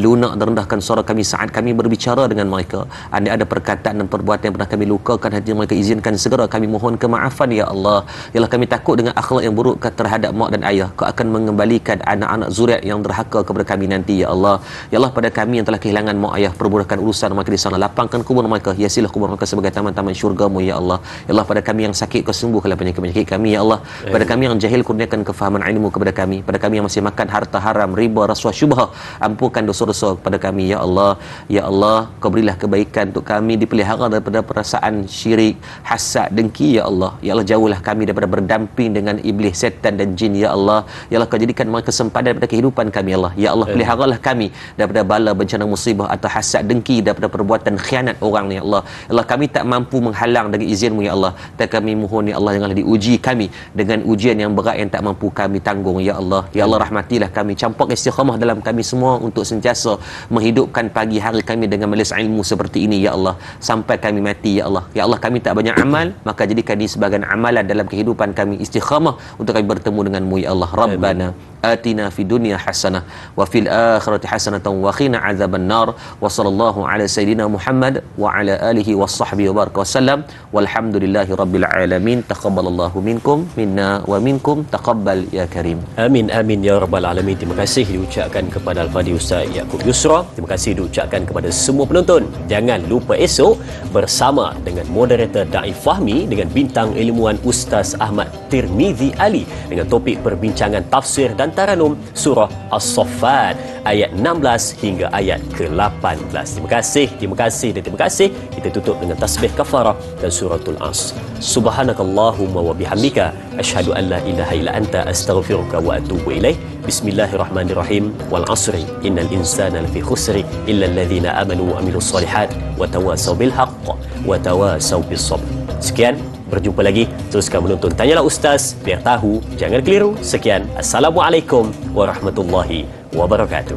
lunak dan rendahkan suara kami saat kami berbicara dengan mereka. Anda ada perkataan dan perbuatan yang pernah kami lukakan hati mereka, izinkan segera kami mohon kemaafan ya Allah. Ya Allah, kami takut dengan akhlak yang buruk terhadap mak dan ayah, Kau akan mengembalikan anak-anak zuriat yang derhaka kepada kami nanti ya Allah. Ya Allah, pada kami yang telah kehilangan mak ayah, permudahkan urusan mereka di sana, lapangkan kubur mereka, hiasilah kubur mereka sebagai taman-taman syurga-Mu ya Allah. Ya Allah, pada kami yang sakit Kau sembuhkanlah penyakit-penyakit kami ya Allah. Pada kami yang jahil kurniakan kefahaman ilmu kepada kami. Pada kami yang masih makan harta haram, riba, rasuah, syubhah, ampunkan dosa-dosa kepada kami ya Allah. Ya Allah, Kau berilah kebaikan untuk kami, dipelihara daripada perasaan syirik, hasad, dengki ya Allah. Ya Allah, jauhlah kami daripada berdamping dengan iblis, setan dan jin ya Allah. Ya Allah, Kau jadikan mereka sempadan daripada kehidupan kami ya Allah. Ya Allah, peliharalah kami daripada bala, bencana, musibah atau hasad, dengki, daripada perbuatan khianat orang ya Allah. Ya Allah, kami tak mampu menghalang dengan izin-Mu ya Allah. Dan kami mohon ya Allah, janganlah diuji kami dengan ujian yang berat yang tak mampu kami tanggung ya Allah. Ya Allah, rahmatilah kami, campak istiqamah dalam kami semua untuk sentiasa menghidupkan pagi hari kami dengan majlis ilmu seperti ini ya Allah, sampai kami mati ya Allah. Ya Allah, kami tak banyak amal, maka jadikan ini sebagai amalan dalam kehidupan kami, istiqamah untuk kami bertemu dengan-Mu ya Allah. Rabbana atina fid dunya hasanah wa fil akhirati hasanatan wa qina adzaban nar. Wa sallallahu ala sayidina Muhammad wa ala alihi washabbihi wa baraka wasallam. Walhamdulillahi rabbil alamin. Taqabbalallahu minkum minna wa minkum taqabbal ya karim. Amin amin ya rabbal alamin. Terima kasih diucapkan kepada Al-Fadhil Ustaz Yaakob Yusra. Terima kasih diucapkan kepada semua penonton. Jangan lupa esok bersama dengan moderator Da'i Fahmi dengan bintang ilmuwan Ustaz Ahmad Tirmizi Ali dengan topik perbincangan tafsir dan taranum surah As-Saffat ayat 16 hingga ayat ke-18. Terima kasih dan terima kasih. Kita tutup dengan tasbih kafarah dan suratul As. Subhanakallahumma wa bihamdika asyhadu an la ilaha illa anta astaghfiruka wa atubu ilaik. Bismillahirrahmanirrahim. Wal 'asri innal insana lafi khusri illa alladhina amanu wa amilus solihat wa tawasaw bil haqq wa tawasaw bis sabr. Sekian, berjumpa lagi. Teruskan menonton Tanyalah Ustaz, biar tahu jangan keliru. Sekian, Assalamualaikum warahmatullahi wabarakatuh.